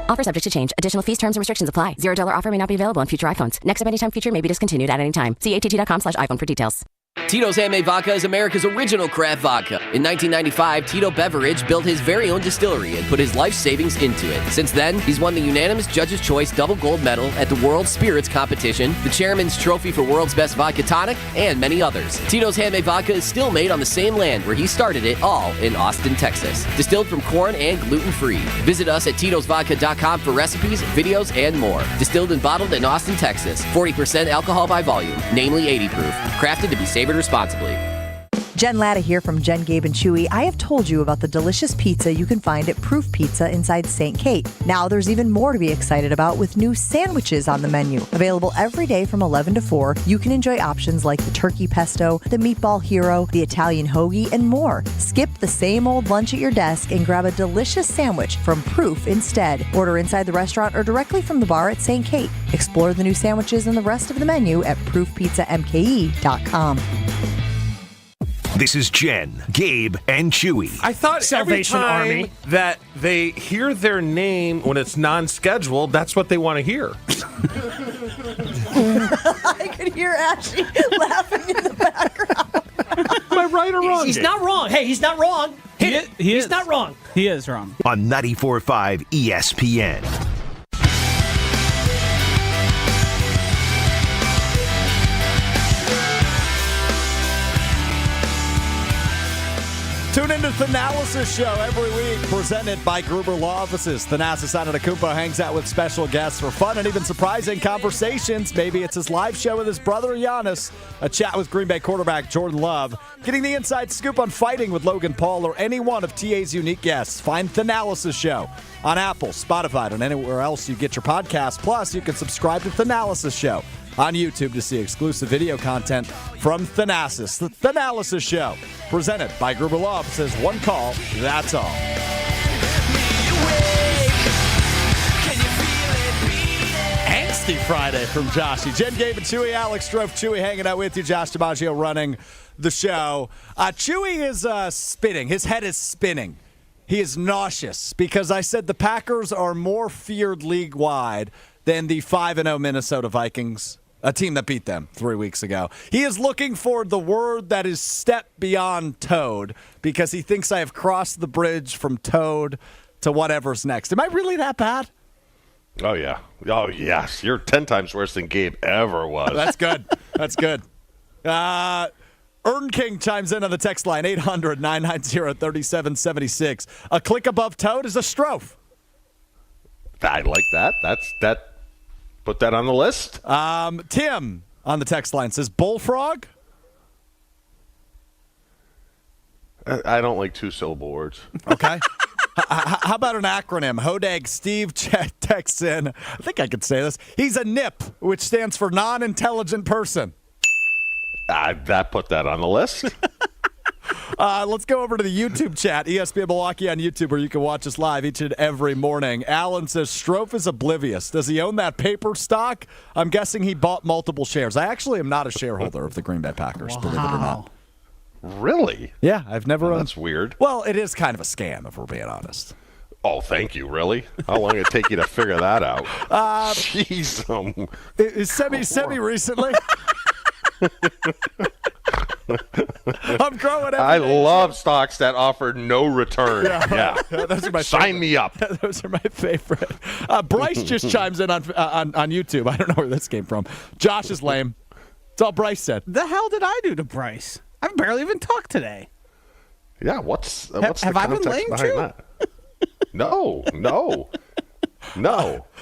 Offer subject to change. Additional fees, terms, and restrictions apply. $0 offer may not be available on future iPhones. Next Up Anytime feature may be discontinued at any time. See att.com/iPhone for details. Tito's Handmade Vodka is America's original craft vodka. In 1995, Tito Beveridge built his very own distillery and put his life savings into it. Since then, he's won the unanimous Judge's Choice double gold medal at the World Spirits Competition, the Chairman's Trophy for World's Best Vodka Tonic, and many others. Tito's Handmade Vodka is still made on the same land where he started it, all in Austin, Texas. Distilled from corn and gluten-free. Visit us at Tito'sVodka.com for recipes, videos, and more. Distilled and bottled in Austin, Texas. 40% alcohol by volume, namely 80 proof. Crafted to be savored responsibly. Jen Latta here from Jen, Gabe, and Chewy. I have told you about the delicious pizza you can find at Proof Pizza inside St. Kate. Now there's even more to be excited about with new sandwiches on the menu. Available every day from 11 to 4, you can enjoy options like the turkey pesto, the meatball hero, the Italian hoagie, and more. Skip the same old lunch at your desk and grab a delicious sandwich from Proof instead. Order inside the restaurant or directly from the bar at St. Kate. Explore the new sandwiches and the rest of the menu at proofpizzamke.com. This is Jen, Gabe, and Chewy. I thought Salvation every time Army. that they hear their name when it's non-scheduled, that's what they want to hear. I could hear Ashley laughing in the background. Am I right or wrong? He's not wrong. Hey, he's not wrong. He's not wrong. He is wrong. On 94.5 ESPN. Tune into Thanalysis Show every week, presented by Gruber Law Offices. Thanasis Antetokounmpo hangs out with special guests for fun and even surprising conversations. Maybe it's his live show with his brother Joinis, a chat with Green Bay quarterback Jordan Love, getting the inside scoop on fighting with Logan Paul, or any one of TA's unique guests. Find Thanalysis Show on Apple, Spotify, and anywhere else you get your podcast. Plus, you can subscribe to Thanalysis Show on YouTube to see exclusive video content from Thanasis. The Thanalysis Show, presented by Gruber Law Offices. One call, that's all. Freaky Friday from Joshy. Jen, Gabe, and Chewy. Alex Strofe, Chewy hanging out with you. Josh DiMaggio running the show. Chewy is spinning. His head is spinning. He is nauseous because I said the Packers are more feared league-wide than the 5-0 Minnesota Vikings, a team that beat them 3 weeks ago. He is looking for the word that is step beyond toad because he thinks I have crossed the bridge from toad to whatever's next. Am I really that bad? Oh, yeah. Oh, yes. You're 10 times worse than Gabe ever was. That's good. That's good. Earn King chimes in on the text line, 800-990-3776. A click above toad is a strophe. I like that. Put that on the list. Tim on the text line says bullfrog. I don't like two-syllable words. Okay. How about an acronym? Hodag Steve texts in. I think I could say this. He's a NIP, which stands for non-intelligent person. Put that on the list. Let's go over to the YouTube chat, ESPN Milwaukee on YouTube, where you can watch us live each and every morning. Alan says, Strofe is oblivious. Does he own that paper stock? I'm guessing he bought multiple shares. I actually am not a shareholder of the Green Bay Packers, believe it or not. Really? Yeah, I've never owned. That's weird. Well, it is kind of a scam, if we're being honest. Oh, thank you. Really? How long did it take you to figure that out? Jeez. Semi recently. I'm growing. I love stocks that offer no return. Yeah. Those are my Sign me up. Those are my favorite. Bryce just chimes in on YouTube. I don't know where this came from. Josh is lame. That's all Bryce said. The hell did I do to Bryce? I've barely even talked today. Yeah, what's have I been lame too? That? No.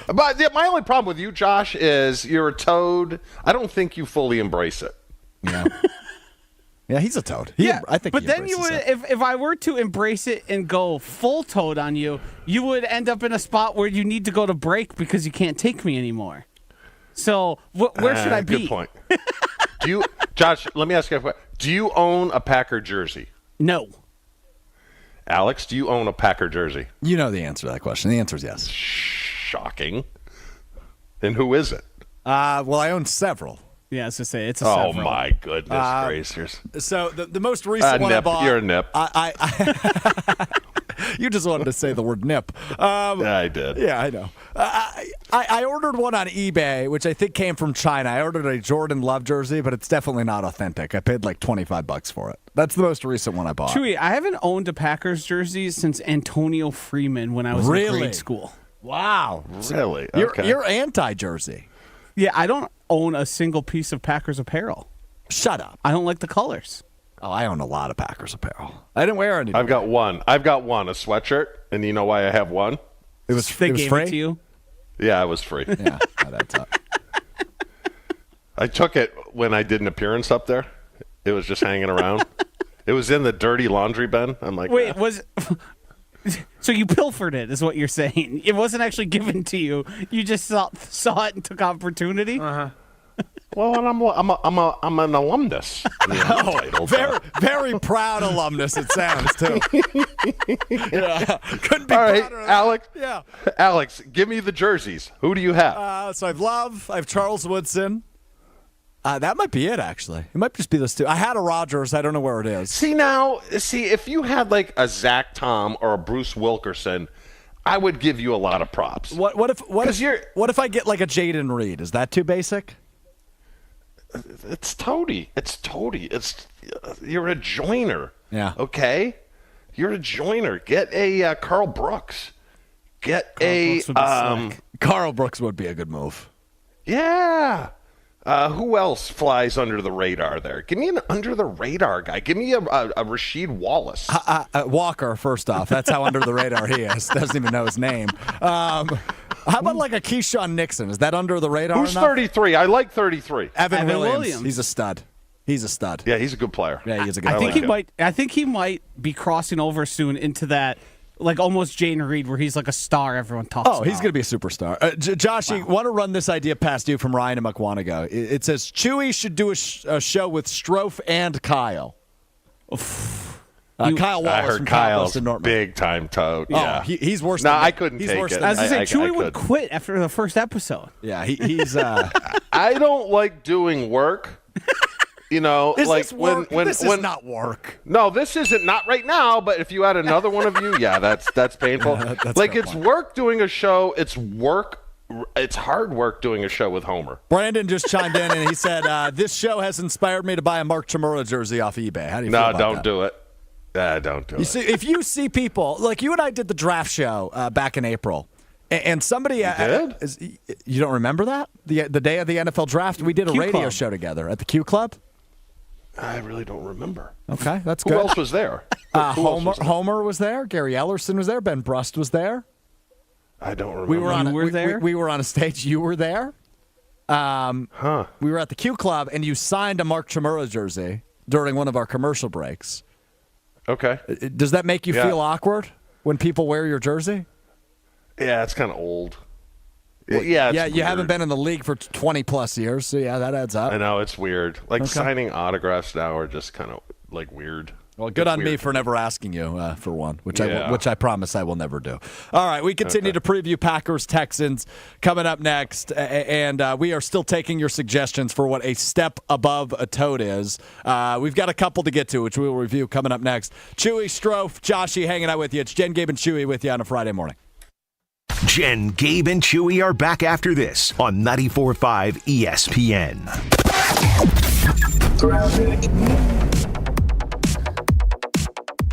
But my only problem with you, Josh, is you're a toad. I don't think you fully embrace it. Yeah. Yeah, he's a toad. I think. But then you would, if I were to embrace it and go full toad on you, you would end up in a spot where you need to go to break because you can't take me anymore. So where should I be? Good point. Josh? Let me ask you a question. Do you own a Packer jersey? No. Alex, do you own a Packer jersey? You know the answer to that question. The answer is yes. Shocking. And who is it? Well, I own several. Yeah, I was to say it's a several. Oh my goodness gracious! So the most recent one nip. I bought. You're a nip. You just wanted to say the word nip. Yeah, I did. Yeah, I know. I ordered one on eBay, which I think came from China. I ordered a Jordan Love jersey, but it's definitely not authentic. I paid like $25 for it. That's the most recent one I bought. Chewy, I haven't owned a Packers jersey since Antonio Freeman when I was in grade school. Wow. Really? You're anti-jersey. Yeah, I don't own a single piece of Packers apparel. Shut up. I don't like the colors. Oh, I own a lot of Packers apparel. I didn't wear any. I've got one, a sweatshirt, and you know why I have one? They gave free? It to you? Yeah, it was free. Yeah, that's up. I took it when I did an appearance up there. It was just hanging around. It was in the dirty laundry bin. I'm like, wait, so you pilfered it, is what you're saying? It wasn't actually given to you. You just saw it and took opportunity. Well, and I'm an alumnus. Very proud alumnus. It sounds too. Yeah, couldn't be. All right, prouder. Alex. Yeah, Alex, give me the jerseys. Who do you have? So I have Charles Woodson. That might be it, actually. It might just be those two. I had a Rodgers. I don't know where it is. See, if you had like a Zach Tom or a Bruce Wilkerson, I would give you a lot of props. What if I get like a Jaden Reed? Is that too basic? It's toady. You're a joiner. Yeah. Okay? You're a joiner. Get a Carl Brooks. Carl Brooks would be a good move. Yeah. Who else flies under the radar there? Give me an under the radar guy. Give me a Rasheed Wallace. Walker, first off. That's how under the radar he is. Doesn't even know his name. How about like a Keyshawn Nixon? Is that under the radar? Who's 33? I like 33. Evan Williams. He's a stud. Yeah, he's a good player. Yeah, he's a good player. I think he might be crossing over soon into that, like almost Jaden Reed, where he's like a star everyone talks about. Oh, he's going to be a superstar. Joshy, want to run this idea past you from Ryan and Mukwonago. It says Chewy should do a show with Strofe and Kyle. Kyle Wallace I heard from Kyle's in Norton. big time toad. Yeah. He's worse. No, than I couldn't he's take worse it. Than I was going to say, Chewy I would quit after the first episode. Yeah, he's. I don't like doing work. You know, Is like this work? when This is not work. No, this isn't not right now. But if you had another one of you, yeah, that's painful. That's like a good it's point. work doing a show. It's work. It's hard work doing a show with Homer. Brandon just chimed in and he said, "This show has inspired me to buy a Mark Chmura jersey off eBay." How do you feel No, about don't that? do it. Don't do You it. see, if you see people like you and I did the draft show back in April, and somebody you don't remember that the day of the NFL draft, we did a Q radio Club. show together at the Q Club. I really don't remember. Okay, that's Who good. else was there? Who else was there? Homer was there. Gary Ellerson was there. Ben Brust was there. I don't remember. We were on. You were there? We were on a stage. You were there. We were at the Q Club, and you signed a Mark Chmura jersey during one of our commercial breaks. Okay. Does that make you Yeah. feel awkward when people wear your jersey? Yeah, it's kind of old. Well, yeah, yeah. it's You haven't weird. been in the league for 20 plus years, so yeah, that adds up. I know it's weird. Like Okay. signing autographs now are just kind of like weird. Well, good It's on me weird. for never asking you for one, which Yeah. I promise I will never do. All right, we continue to preview Packers Texans coming up next, and we are still taking your suggestions for what a step above a toad is. We've got a couple to get to, which we will review coming up next. Chewy, Strofe, Joshy hanging out with you. It's Jen, Gabe, and Chewy with you on a Friday morning. Jen, Gabe, and Chewy are back after this on 94.5 ESPN.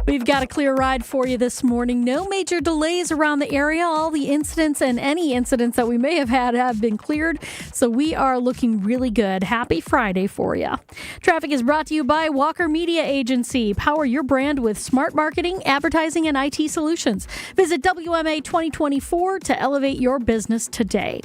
We've got a clear ride for you this morning. No major delays around the area. All the incidents and any incidents that we may have had have been cleared. So we are looking really good. Happy Friday for you. Traffic is brought to you by Walker Media Agency. Power your brand with smart marketing, advertising, and IT solutions. Visit WMA 2024 to elevate your business today.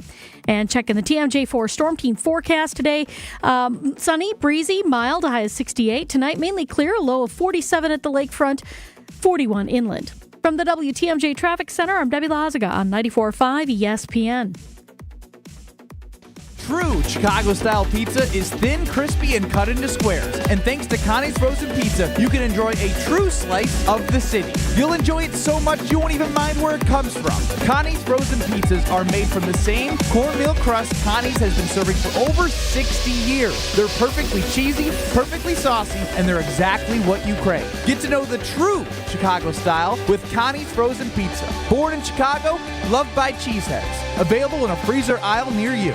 And checking the TMJ4 Storm Team forecast today. Sunny, breezy, mild, a high of 68. Tonight, mainly clear, a low of 47 at the lakefront, 41 inland. From the WTMJ Traffic Center, I'm Debbie Lazaga on 94.5 ESPN. True Chicago-style pizza is thin, crispy, and cut into squares. And thanks to Connie's Frozen Pizza, you can enjoy a true slice of the city. You'll enjoy it so much you won't even mind where it comes from. Connie's Frozen Pizzas are made from the same cornmeal crust Connie's has been serving for over 60 years. They're perfectly cheesy, perfectly saucy, and they're exactly what you crave. Get to know the true Chicago style with Connie's Frozen Pizza. Born in Chicago, loved by cheeseheads. Available in a freezer aisle near you.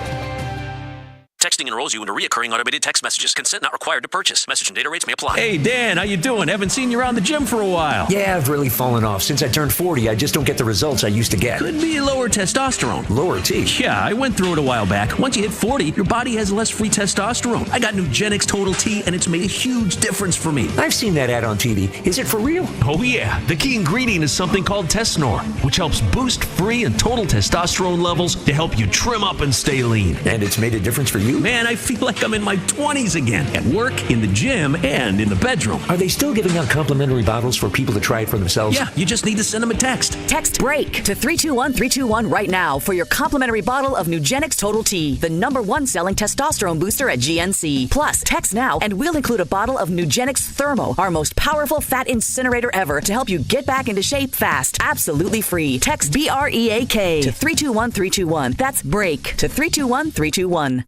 Texting enrolls you into recurring automated text messages. Consent not required to purchase. Message and data rates may apply. Hey, Dan, how you doing? Haven't seen you around the gym for a while. Yeah, I've really fallen off. Since I turned 40, I just don't get the results I used to get. Could be lower testosterone. Lower T? Yeah, I went through it a while back. Once you hit 40, your body has less free testosterone. I got Nugenix Total T, and it's made a huge difference for me. I've seen that ad on TV. Is it for real? Oh, yeah. The key ingredient is something called Tesnor, which helps boost free and total testosterone levels to help you trim up and stay lean. And it's made a difference for you? Man, I feel like I'm in my 20s again. At work, in the gym, and in the bedroom. Are they still giving out complimentary bottles for people to try it for themselves? Yeah, you just need to send them a text. Text BREAK to 321-321 right now for your complimentary bottle of Nugenix Total T, the #1 selling testosterone booster at GNC. Plus, text now and we'll include a bottle of Nugenix Thermo, our most powerful fat incinerator ever, to help you get back into shape fast. Absolutely free. Text BREAK to 321-321. That's BREAK to 321-321.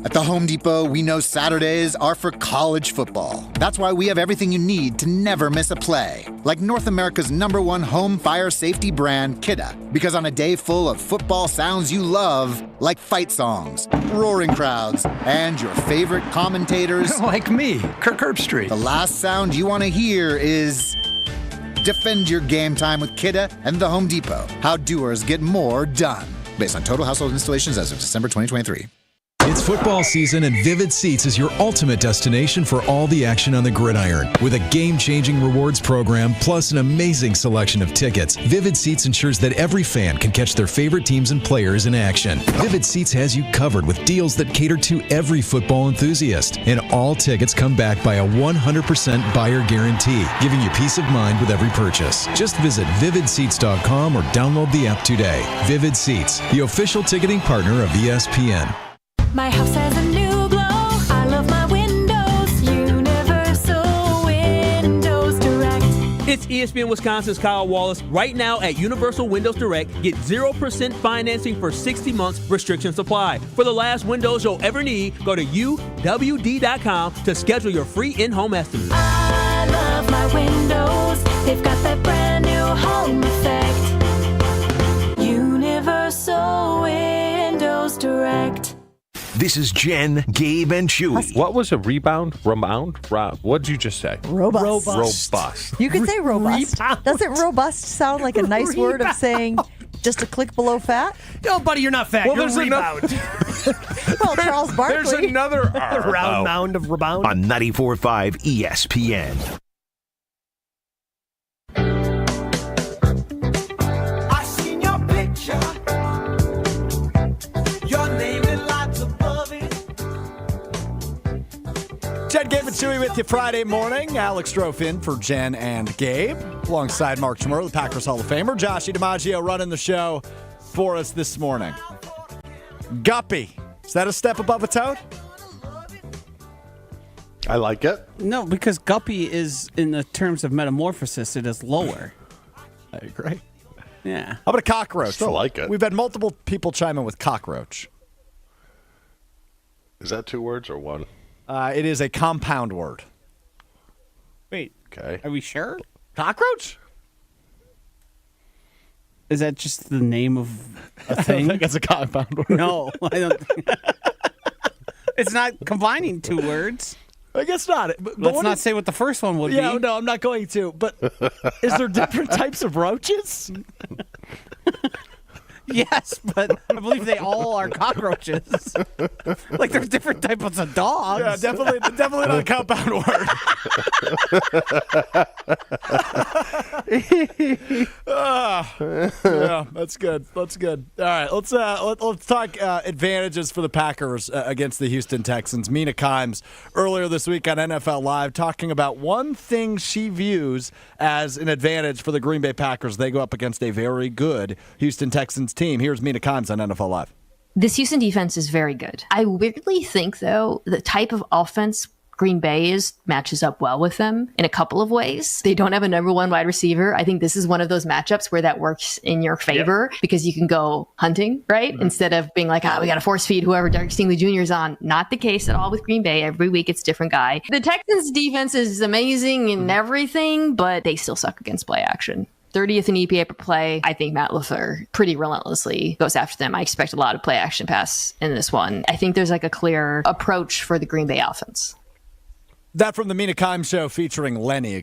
At the Home Depot, we know Saturdays are for college football. That's why we have everything you need to never miss a play. Like North America's #1 home fire safety brand, Kidda. Because on a day full of football sounds you love, like fight songs, roaring crowds, and your favorite commentators... like me, Kirk Herbstreit. The last sound you want to hear is... Defend your game time with Kidda and the Home Depot. How doers get more done. Based on total household installations as of December 2023. It's football season, and Vivid Seats is your ultimate destination for all the action on the gridiron. With a game-changing rewards program, plus an amazing selection of tickets, Vivid Seats ensures that every fan can catch their favorite teams and players in action. Vivid Seats has you covered with deals that cater to every football enthusiast. And all tickets come back by a 100% buyer guarantee, giving you peace of mind with every purchase. Just visit vividseats.com or download the app today. Vivid Seats, the official ticketing partner of ESPN. My house has a new glow. I love my windows. Universal Windows Direct. It's ESPN Wisconsin's Kyle Wallace. Right now at Universal Windows Direct, get 0% financing for 60 months, restrictions apply. For the last windows you'll ever need, go to uwd.com to schedule your free in-home estimate. I love my windows. They've got that brand new home effect. Universal Windows Direct. This is Jen, Gabe, and Chewy. What was a rebound? What did you just say? Robust. You could say robust. Doesn't robust sound like a nice word of saying just a click below fat? No, buddy, you're not fat. Well, you're there's rebound. Well, Charles Barkley. There's another A round mound of rebound. On 94.5 ESPN. I seen your picture. Your name is lots above it. Jen, Gabe, and Chewy with you Friday morning. Alex drove in for Jen and Gabe, alongside Mark Schmurr, the Packers Hall of Famer. Joshie DiMaggio running the show for us this morning. Guppy. Is that a step above a toad? I like it. No, because guppy is, in the terms of metamorphosis, it is lower. I agree. Yeah. How about a cockroach? Still like it. We've had multiple people chime in with cockroach. Is that 2 words or 1? It is a compound word. Wait. Okay. Are we sure? Cockroach? Is that just the name of a thing? I think it's a compound word. No, I don't. It's not combining 2 words. I guess not. But Let's not say what the first one would be. Yeah, no, I'm not going to. But is there different types of roaches? Yes, but I believe they all are cockroaches. Like there's different types of dogs. Yeah, definitely not a compound word. Yeah, that's good. That's good. All right, let's talk advantages for the Packers against the Houston Texans. Mina Kimes earlier this week on NFL Live talking about one thing she views as an advantage for the Green Bay Packers. They go up against a very good Houston Texans team. Here's Mina Kimes on NFL Live. This Houston defense is very good. I weirdly think, though, the type of offense Green Bay matches up well with them in a couple of ways. They don't have a number 1 wide receiver. I think this is one of those matchups where that works in your favor because you can go hunting, right? Mm-hmm. Instead of being like, we got to force feed whoever Derek Stingley Jr. is on. Not the case at all with Green Bay. Every week it's a different guy. The Texans defense is amazing and everything, but they still suck against play action. 30th in EPA per play. I think Matt LaFleur pretty relentlessly goes after them. I expect a lot of play action pass in this one. I think there's like a clear approach for the Green Bay offense. That from the Mina Kimes show featuring Lenny,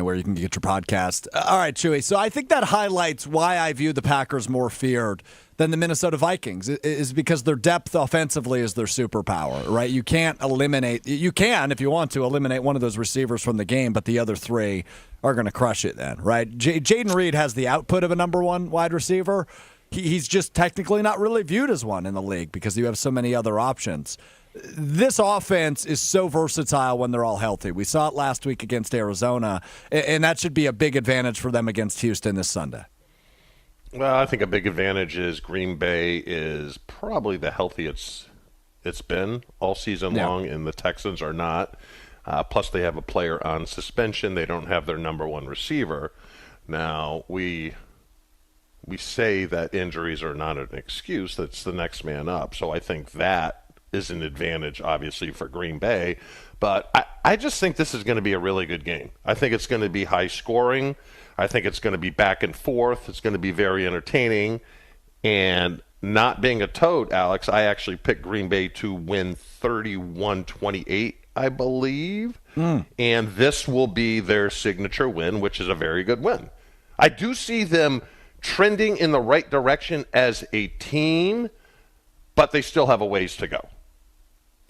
where you can get your podcast. All right, Chewy. So I think that highlights why I view the Packers more feared than the Minnesota Vikings is because their depth offensively is their superpower, right? You can, if you want to, eliminate one of those receivers from the game, but the other 3 are going to crush it then, right? Jaden Reed has the output of a number 1 wide receiver. He's just technically not really viewed as one in the league because you have so many other options. This offense is so versatile when they're all healthy. We saw it last week against Arizona, and that should be a big advantage for them against Houston this Sunday. Well, I think a big advantage is Green Bay is probably the healthiest it's been all season long, and the Texans are not. Plus, they have a player on suspension. They don't have their number 1 receiver. Now, we say that injuries are not an excuse. That's the next man up. So I think that is an advantage, obviously, for Green Bay. But I just think this is going to be a really good game. I think it's going to be high scoring. I think it's going to be back and forth. It's going to be very entertaining. And not being a toad, Alex, I actually picked Green Bay to win 31-28, I believe. And this will be their signature win, which is a very good win. I do see them trending in the right direction as a team, but they still have a ways to go.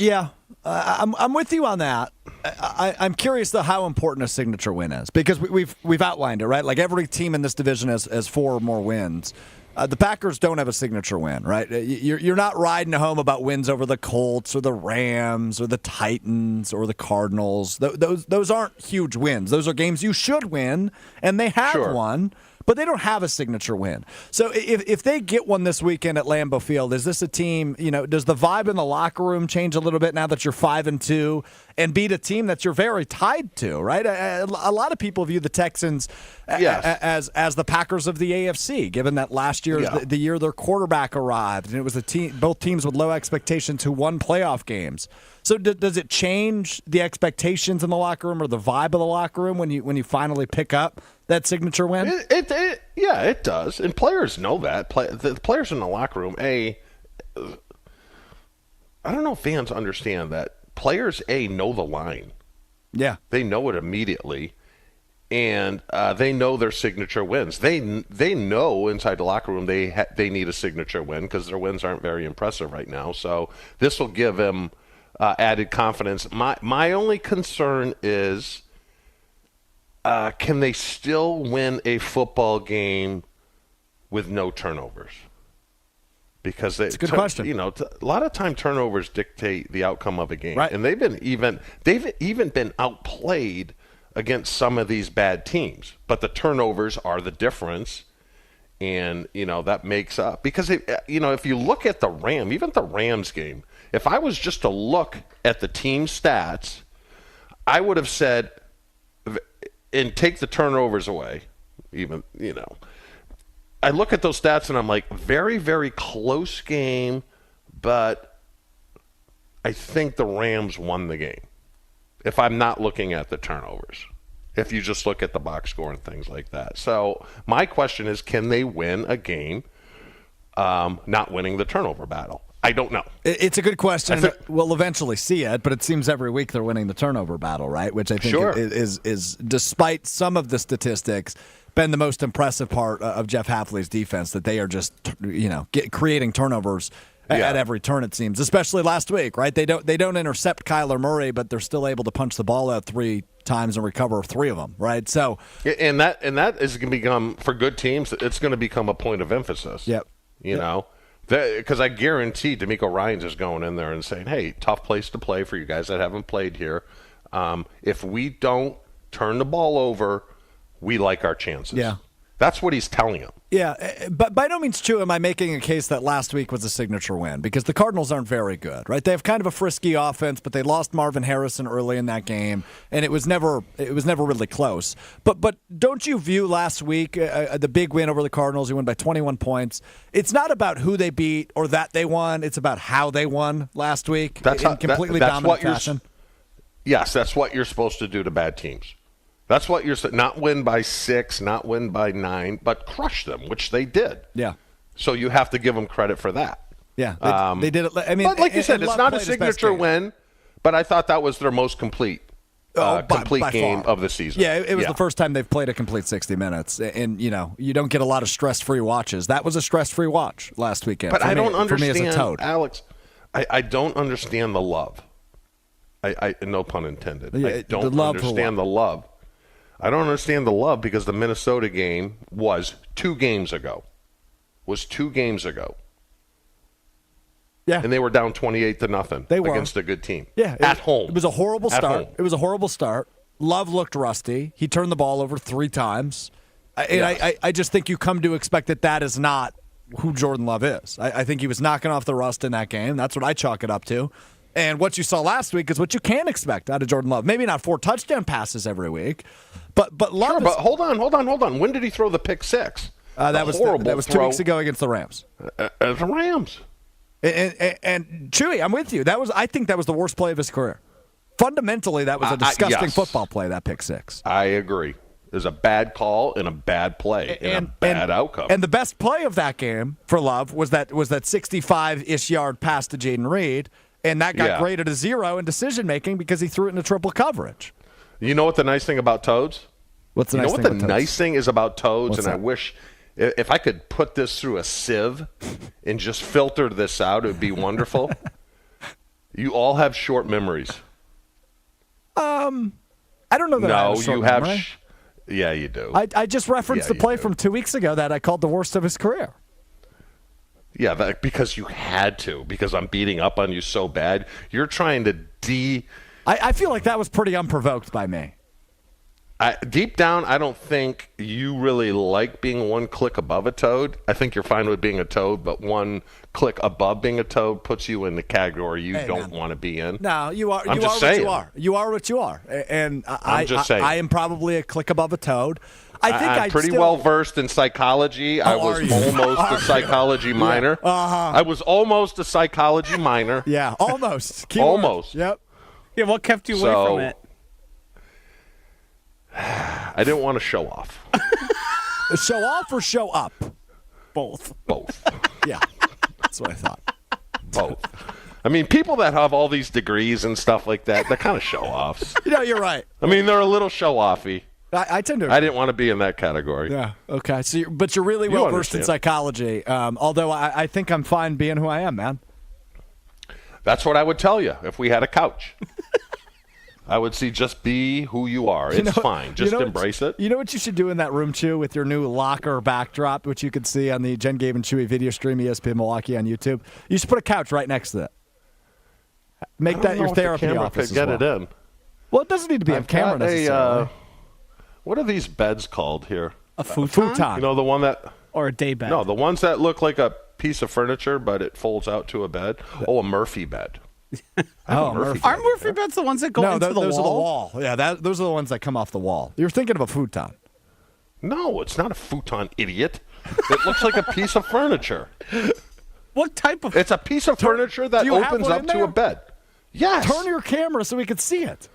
Yeah, I'm with you on that. I'm curious, though, how important a signature win is because we've outlined it, right? Like every team in this division has 4 or more wins. The Packers don't have a signature win, right? You're not riding home about wins over the Colts or the Rams or the Titans or the Cardinals. Those aren't huge wins. Those are games you should win, and they have won. but they don't have a signature win. So if they get one this weekend at Lambeau Field, is this a team, does the vibe in the locker room change a little bit now that you're 5-2 and beat a team that you're very tied to, right? A lot of people view the Texans as the Packers of the AFC, given that last year is the year their quarterback arrived, and it was both teams with low expectations who won playoff games. So does it change the expectations in the locker room or the vibe of the locker room when you finally pick up that signature win? It does, and players know that. The players in the locker room, I don't know if fans understand that. Players, know the line. Yeah. They know it immediately, and they know their signature wins. They know inside the locker room they need a signature win because their wins aren't very impressive right now. So this will give them added confidence. My only concern is, can they still win a football game with no turnovers? Because it's a good question. A lot of time turnovers dictate the outcome of a game, right. And they've even been outplayed against some of these bad teams. But the turnovers are the difference, and that makes up. Because if you look at the Rams game, if I was just to look at the team stats, I would have said, and take the turnovers away, I look at those stats and I'm like, very, very close game, but I think the Rams won the game. If I'm not looking at the turnovers, if you just look at the box score and things like that. So my question is, can they win a game not winning the turnover battle? I don't know. It's a good question. We'll eventually see it, but it seems every week they're winning the turnover battle, right? Which I think is, despite some of the statistics, been the most impressive part of Jeff Hafley's defense, that they are just, creating turnovers at every turn, it seems, especially last week, right? They don't intercept Kyler Murray, but they're still able to punch the ball out 3 times and recover 3 of them, right? So, and that is going to become, for good teams, it's going to become a point of emphasis. Yep. Because I guarantee D'Amico Ryans is going in there and saying, hey, tough place to play for you guys that haven't played here. If we don't turn the ball over, we like our chances. Yeah. That's what he's telling them. Yeah, but by no means true am I making a case that last week was a signature win, because the Cardinals aren't very good, right? They have kind of a frisky offense, but they lost Marvin Harrison early in that game, and it was never really close. But don't you view last week the big win over the Cardinals? You won by 21 points. It's not about who they beat or that they won. It's about how they won last week in completely dominant fashion. Yes, that's what you're supposed to do to bad teams. That's what you're saying. Not win by 6, not win by 9, but crush them, which they did. Yeah. So you have to give them credit for that. Yeah, they did it. I mean, but like you said, it's not a signature win, but I thought that was their most complete game of the season. Yeah, it was the first time they've played a complete 60 minutes, and you don't get a lot of stress-free watches. That was a stress-free watch last weekend. But I don't understand, for me as a Toad. Alex. I don't understand the love. I no pun intended. I don't understand the love. I don't understand the love because the Minnesota game was 2 games ago. Yeah. And they were down 28-0 against a good team. Yeah. At home. It was a horrible start. Home. It was a horrible start. Love looked rusty. He turned the ball over 3 times. I just think you come to expect that is not who Jordan Love is. I think he was knocking off the rust in that game. That's what I chalk it up to. And what you saw last week is what you can expect out of Jordan Love. Maybe not 4 touchdown passes every week, but Love. Sure, but hold on. When did he throw the pick 6? That was 2 weeks ago against the Rams. The Rams. And Chewy, I'm with you. I think that was the worst play of his career. Fundamentally, that was a disgusting football play. That pick 6. I agree. It was a bad call and a bad play and a bad outcome. And the best play of that game for Love was that 65-ish yard pass to Jaden Reed. And that got graded a 0 in decision-making because he threw it into triple coverage. You know what the nice thing about Toads? What's the nice thing about Toads? You know what the nice thing is about Toads? What's and that? I wish if I could put this through a sieve and just filter this out, it would be wonderful. You all have short memories. I don't know that I have a short memory. Yeah, you do. I just referenced the play from 2 weeks ago that I called the worst of his career. Yeah, because you had to, because I'm beating up on you so bad. You're trying to I feel like that was pretty unprovoked by me. Deep down, I don't think you really like being one click above a toad. I think you're fine with being a toad, but one click above being a toad puts you in the category you don't want to be in. No, you are. I'm you just are saying. what you are. You are what you are. And I'm just saying. I am probably a click above a toad. I'm pretty well versed in psychology. I was almost a psychology minor. Yeah. I was almost a psychology minor. Yeah, almost. Almost. Yep. Yeah, what kept you away from it? I didn't want to show off. Show off or show up? Both. Yeah, that's what I thought. Both. I mean, people that have all these degrees and stuff like that, they're kind of show-offs. You're right. I mean, they're a little show-offy. I tend to. I didn't want to be in that category. Yeah. Okay. So, but you're really well versed in psychology. Although I think I'm fine being who I am, man. That's what I would tell you if we had a couch. I would see just be who you are. It's fine. Just embrace it. You know what you should do in that room, Chew, with your new locker backdrop, which you can see on the Jen, Gabe, and Chewy video stream, ESPN Milwaukee on YouTube? You should put a couch right next to it. Make that your therapy office. Get it in. Well, it doesn't need to be on camera necessarily. What are these beds called here? A futon? You know, the one that... Or a day bed? No, the ones that look like a piece of furniture, but it folds out to a bed. Oh, a Murphy bed. Murphy. Are Murphy beds the ones that go into the wall? No, those are the wall. Yeah, those are the ones that come off the wall. You're thinking of a futon. No, it's not a futon, idiot. It looks like a piece of furniture. What type of... It's a piece of furniture that opens up to a bed. Yes. Turn your camera so we can see it.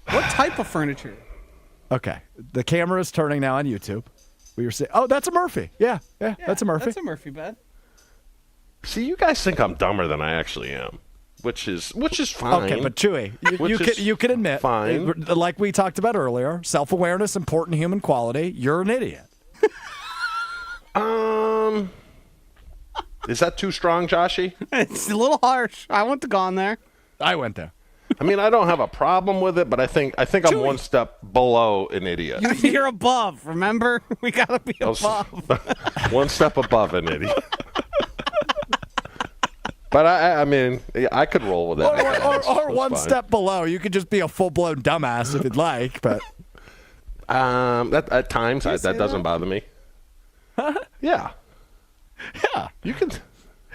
What type of furniture? Okay. The camera is turning now on YouTube. We were saying, oh, that's a Murphy. Yeah, that's a Murphy. That's a Murphy bed. See, you guys think I'm dumber than I actually am, which is fine. Okay, but Chewy, you can admit, fine. Like we talked about earlier, self-awareness, important human quality. You're an idiot. Is that too strong, Joshy? It's a little harsh. I went to go on there. I went there. I mean, I don't have a problem with it, but I think I'm one step below an idiot. You're above, remember? We got to be above. One step above an idiot. But I mean, I could roll with that. Or one step below. You could just be a full-blown dumbass if you'd like, but... at times, that doesn't bother me. Yeah. Yeah. You can...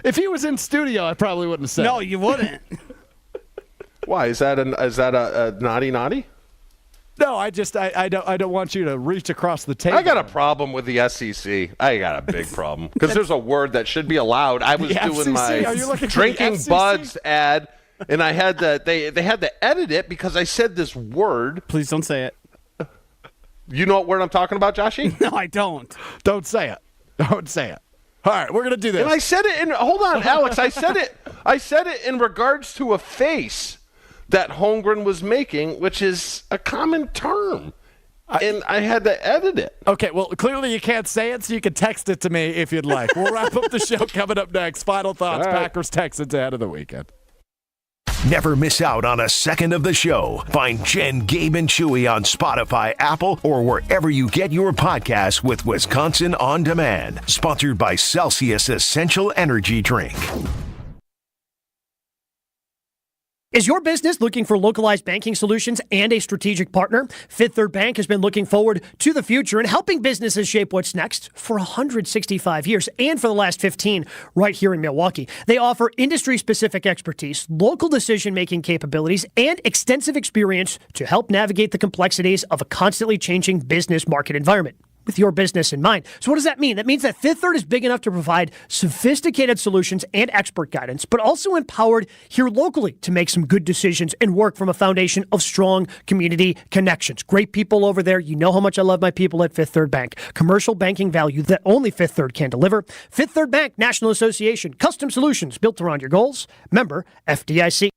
If he was in studio, I probably wouldn't have said No, it. you wouldn't. Why? Is that a naughty? No, I don't want you to reach across the table. I got a problem with the SEC. I got a big problem because there's a word that should be allowed. I was doing my drinking buds ad, and I had to they had to edit it because I said this word. Please don't say it. You know what word I'm talking about, Joshy? No, I don't. Don't say it. Don't say it. All right, we're gonna do this. And I said it in. Hold on, Alex. I said it in regards to a face that Holmgren was making, which is a common term. And I had to edit it. Okay, well, clearly you can't say it, so you can text it to me if you'd like. We'll wrap up the show coming up next. Final thoughts, All right. Packers, Texans ahead of the weekend. Never miss out on a second of the show. Find Jen, Gabe, and Chewy on Spotify, Apple, or wherever you get your podcasts with Wisconsin On Demand. Sponsored by Celsius Essential Energy Drink. Is your business looking for localized banking solutions and a strategic partner? Fifth Third Bank has been looking forward to the future and helping businesses shape what's next for 165 years and for the last 15 right here in Milwaukee. They offer industry-specific expertise, local decision-making capabilities, and extensive experience to help navigate the complexities of a constantly changing business market environment, with your business in mind. So what does that mean? That means that Fifth Third is big enough to provide sophisticated solutions and expert guidance, but also empowered here locally to make some good decisions and work from a foundation of strong community connections. Great people over there. You know how much I love my people at Fifth Third Bank. Commercial banking value that only Fifth Third can deliver. Fifth Third Bank, National Association, custom solutions built around your goals. Member FDIC.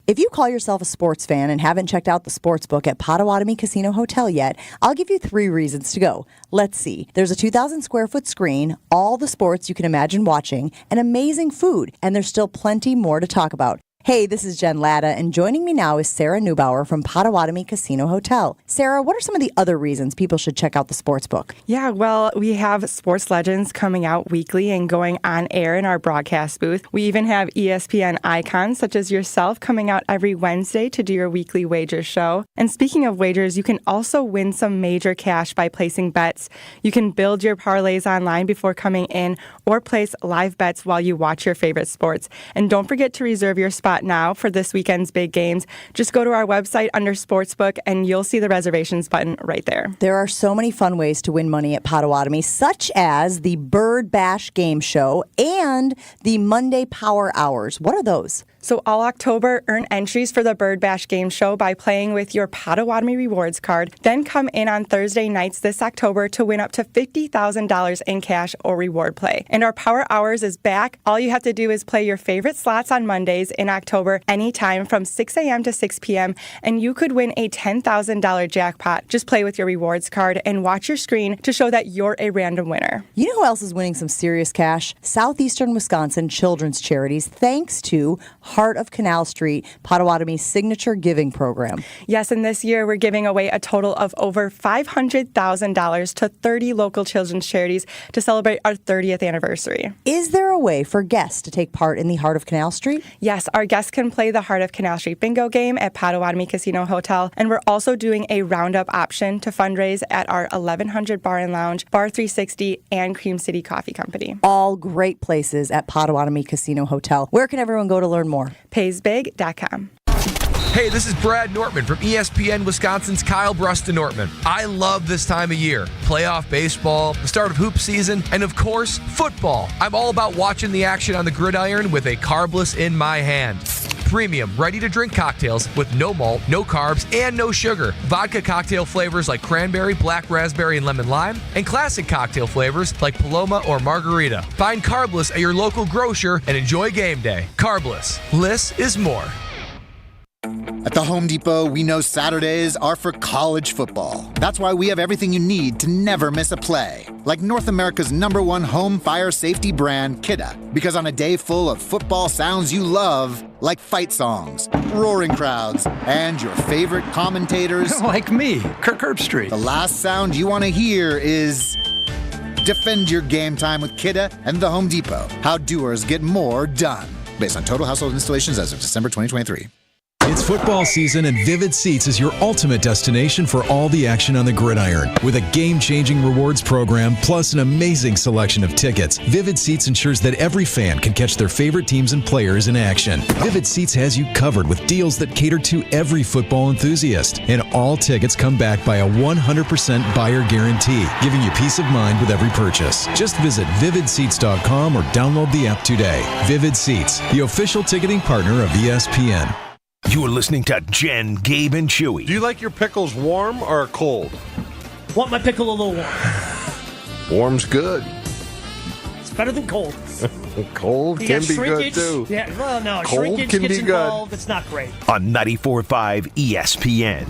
If you call yourself a sports fan and haven't checked out the sports book at Potawatomi Casino Hotel yet, I'll give you 3 reasons to go. Let's see. There's a 2,000 square foot screen, all the sports you can imagine watching, and amazing food, and there's still plenty more to talk about. Hey, this is Jen Latta, and joining me now is Sarah Neubauer from Potawatomi Casino Hotel. Sarah, what are some of the other reasons people should check out the Sportsbook? Yeah, well, we have sports legends coming out weekly and going on air in our broadcast booth. We even have ESPN icons such as yourself coming out every Wednesday to do your weekly wager show. And speaking of wagers, you can also win some major cash by placing bets. You can build your parlays online before coming in or place live bets while you watch your favorite sports. And don't forget to reserve your spot now for this weekend's big games. Just go to our website under Sportsbook and you'll see the reservations button right there. There are so many fun ways to win money at Potawatomi, such as the Bird Bash Game Show and the Monday Power Hours. What are those? So all October, earn entries for the Bird Bash Game Show by playing with your Potawatomi Rewards card. Then come in on Thursday nights this October to win up to $50,000 in cash or reward play. And our Power Hours is back. All you have to do is play your favorite slots on Mondays in October anytime from 6 a.m. to 6 p.m. and you could win a $10,000 jackpot. Just play with your rewards card and watch your screen to show that you're a random winner. You know who else is winning some serious cash? Southeastern Wisconsin Children's Charities, thanks to Heart of Canal Street, Potawatomi's signature giving program. Yes, and this year we're giving away a total of over $500,000 to 30 local children's charities to celebrate our 30th anniversary. Is there a way for guests to take part in the Heart of Canal Street? Yes, our guests can play the Heart of Canal Street bingo game at Potawatomi Casino Hotel, and we're also doing a roundup option to fundraise at our 1100 Bar and Lounge, Bar 360, and Cream City Coffee Company. All great places at Potawatomi Casino Hotel. Where can everyone go to learn more? PaysBig.com. Hey, this is Brad Nortman from ESPN Wisconsin's Kyle Bruston Nortman. I love this time of year. Playoff baseball, the start of hoop season, and of course, football. I'm all about watching the action on the gridiron with a carbless in my hand. Premium, ready-to-drink cocktails with no malt, no carbs, and no sugar. Vodka cocktail flavors like cranberry, black raspberry, and lemon lime, and classic cocktail flavors like Paloma or Margarita. Find Carbless at your local grocer and enjoy game day. Carbless. Less is more. At the Home Depot, we know Saturdays are for college football. That's why we have everything you need to never miss a play. Like North America's #1 home fire safety brand, Kidda. Because on a day full of football sounds you love, like fight songs, roaring crowds, and your favorite commentators. Like me, Kirk Herbstreit. The last sound you want to hear is... Defend your game time with Kidda and the Home Depot. How doers get more done. Based on total household installations as of December 2023. It's football season, and Vivid Seats is your ultimate destination for all the action on the gridiron. With a game-changing rewards program, plus an amazing selection of tickets, Vivid Seats ensures that every fan can catch their favorite teams and players in action. Vivid Seats has you covered with deals that cater to every football enthusiast. And all tickets come back by a 100% buyer guarantee, giving you peace of mind with every purchase. Just visit vividseats.com or download the app today. Vivid Seats, the official ticketing partner of ESPN. You're listening to Jen, Gabe, and Chewy. Do you like your pickles warm or cold? Want my pickle a little warm. Warm's good. It's better than cold. Cold You can got be shrinkage. good, too. Yeah, well, no, Cold shrinkage can gets be good. involved. It's not great. On 94.5 ESPN.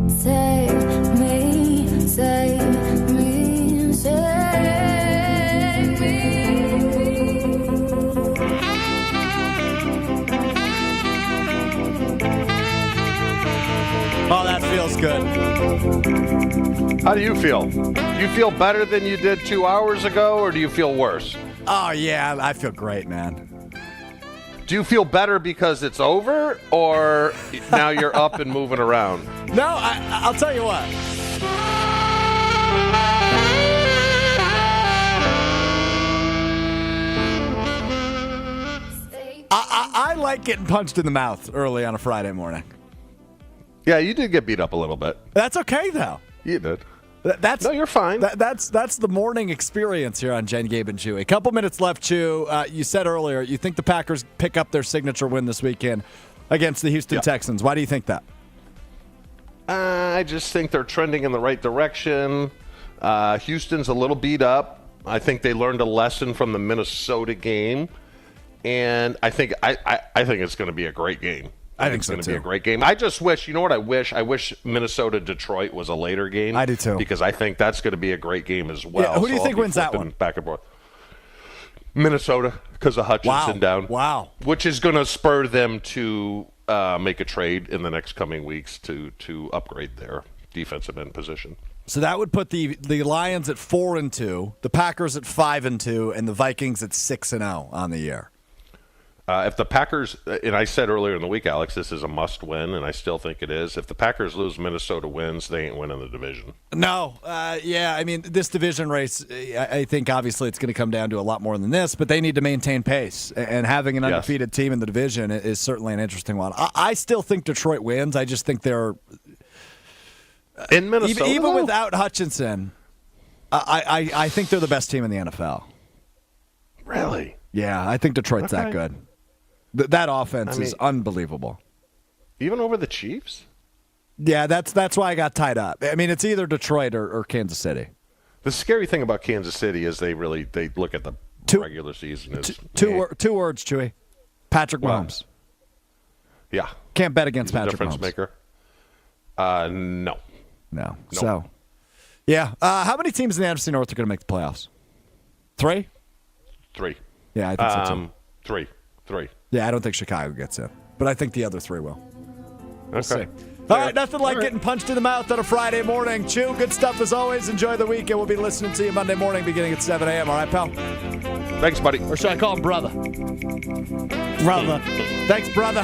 Save me, save me, save me. Oh, that feels good. How do you feel? Do you feel better than you did 2 hours ago, or do you feel worse? Oh, yeah, I feel great, man. Do you feel better because it's over, or now you're up and moving around? No, I'll tell you what. I like getting punched in the mouth early on a Friday morning. Yeah, you did get beat up a little bit. That's okay, though. You did. No, you're fine. That's the morning experience here on Jen, Gabe, and Chewy. A couple minutes left, Chew. You said earlier you think the Packers pick up their signature win this weekend against the Houston Texans. Why do you think that? I just think they're trending in the right direction. Houston's a little beat up. I think they learned a lesson from the Minnesota game, and I think it's going to be a great game. I think it's going to be a great game. I just wish, you know what I wish? I wish Minnesota-Detroit was a later game. I do too. Because I think that's going to be a great game as well. Yeah, who do you think wins that one? Back and forth. Minnesota, because of Hutchinson down. Wow. Which is going to spur them to make a trade in the next coming weeks to upgrade their defensive end position. So that would put the Lions at 4-2, the Packers at 5-2, and the Vikings at 6-0 on the year. If the Packers, and I said earlier in the week, Alex, this is a must-win, and I still think it is. If the Packers lose, Minnesota wins, they ain't winning the division. No. Yeah, I mean, this division race, I think obviously it's going to come down to a lot more than this, but they need to maintain pace, and having an undefeated team in the division is certainly an interesting one. I still think Detroit wins. I just think they're... In Minnesota, even without Hutchinson, I think they're the best team in the NFL. Really? Yeah, I think Detroit's that good. That offense is unbelievable. Even over the Chiefs? Yeah, that's why I got tied up. I mean, it's either Detroit or Kansas City. The scary thing about Kansas City is they look at the regular season as two words, Chewy. Patrick Mahomes. Yeah. Can't bet against He's a Patrick difference Mahomes. maker. No. No. So, yeah. How many teams in the NFC North are going to make the playoffs? 3? 3. Yeah, I think so too. 3. Yeah, I don't think Chicago gets in, but I think the other 3 will. We'll see. Okay. All right, nothing like getting punched in the mouth on a Friday morning. Chew, good stuff as always. Enjoy the weekend. We'll be listening to you Monday morning beginning at 7 a.m. All right, pal? Thanks, buddy. Or should I call him brother? Brother. Thanks, brother.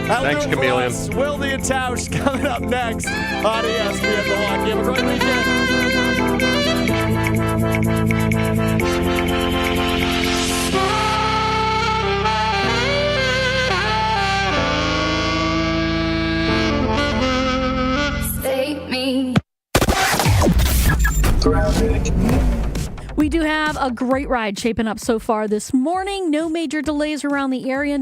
Thanks, Chameleon. Wilde and Tausch coming up next on ESPN Milwaukee. Have a great We do have a great ride shaping up so far this morning. No major delays around the area.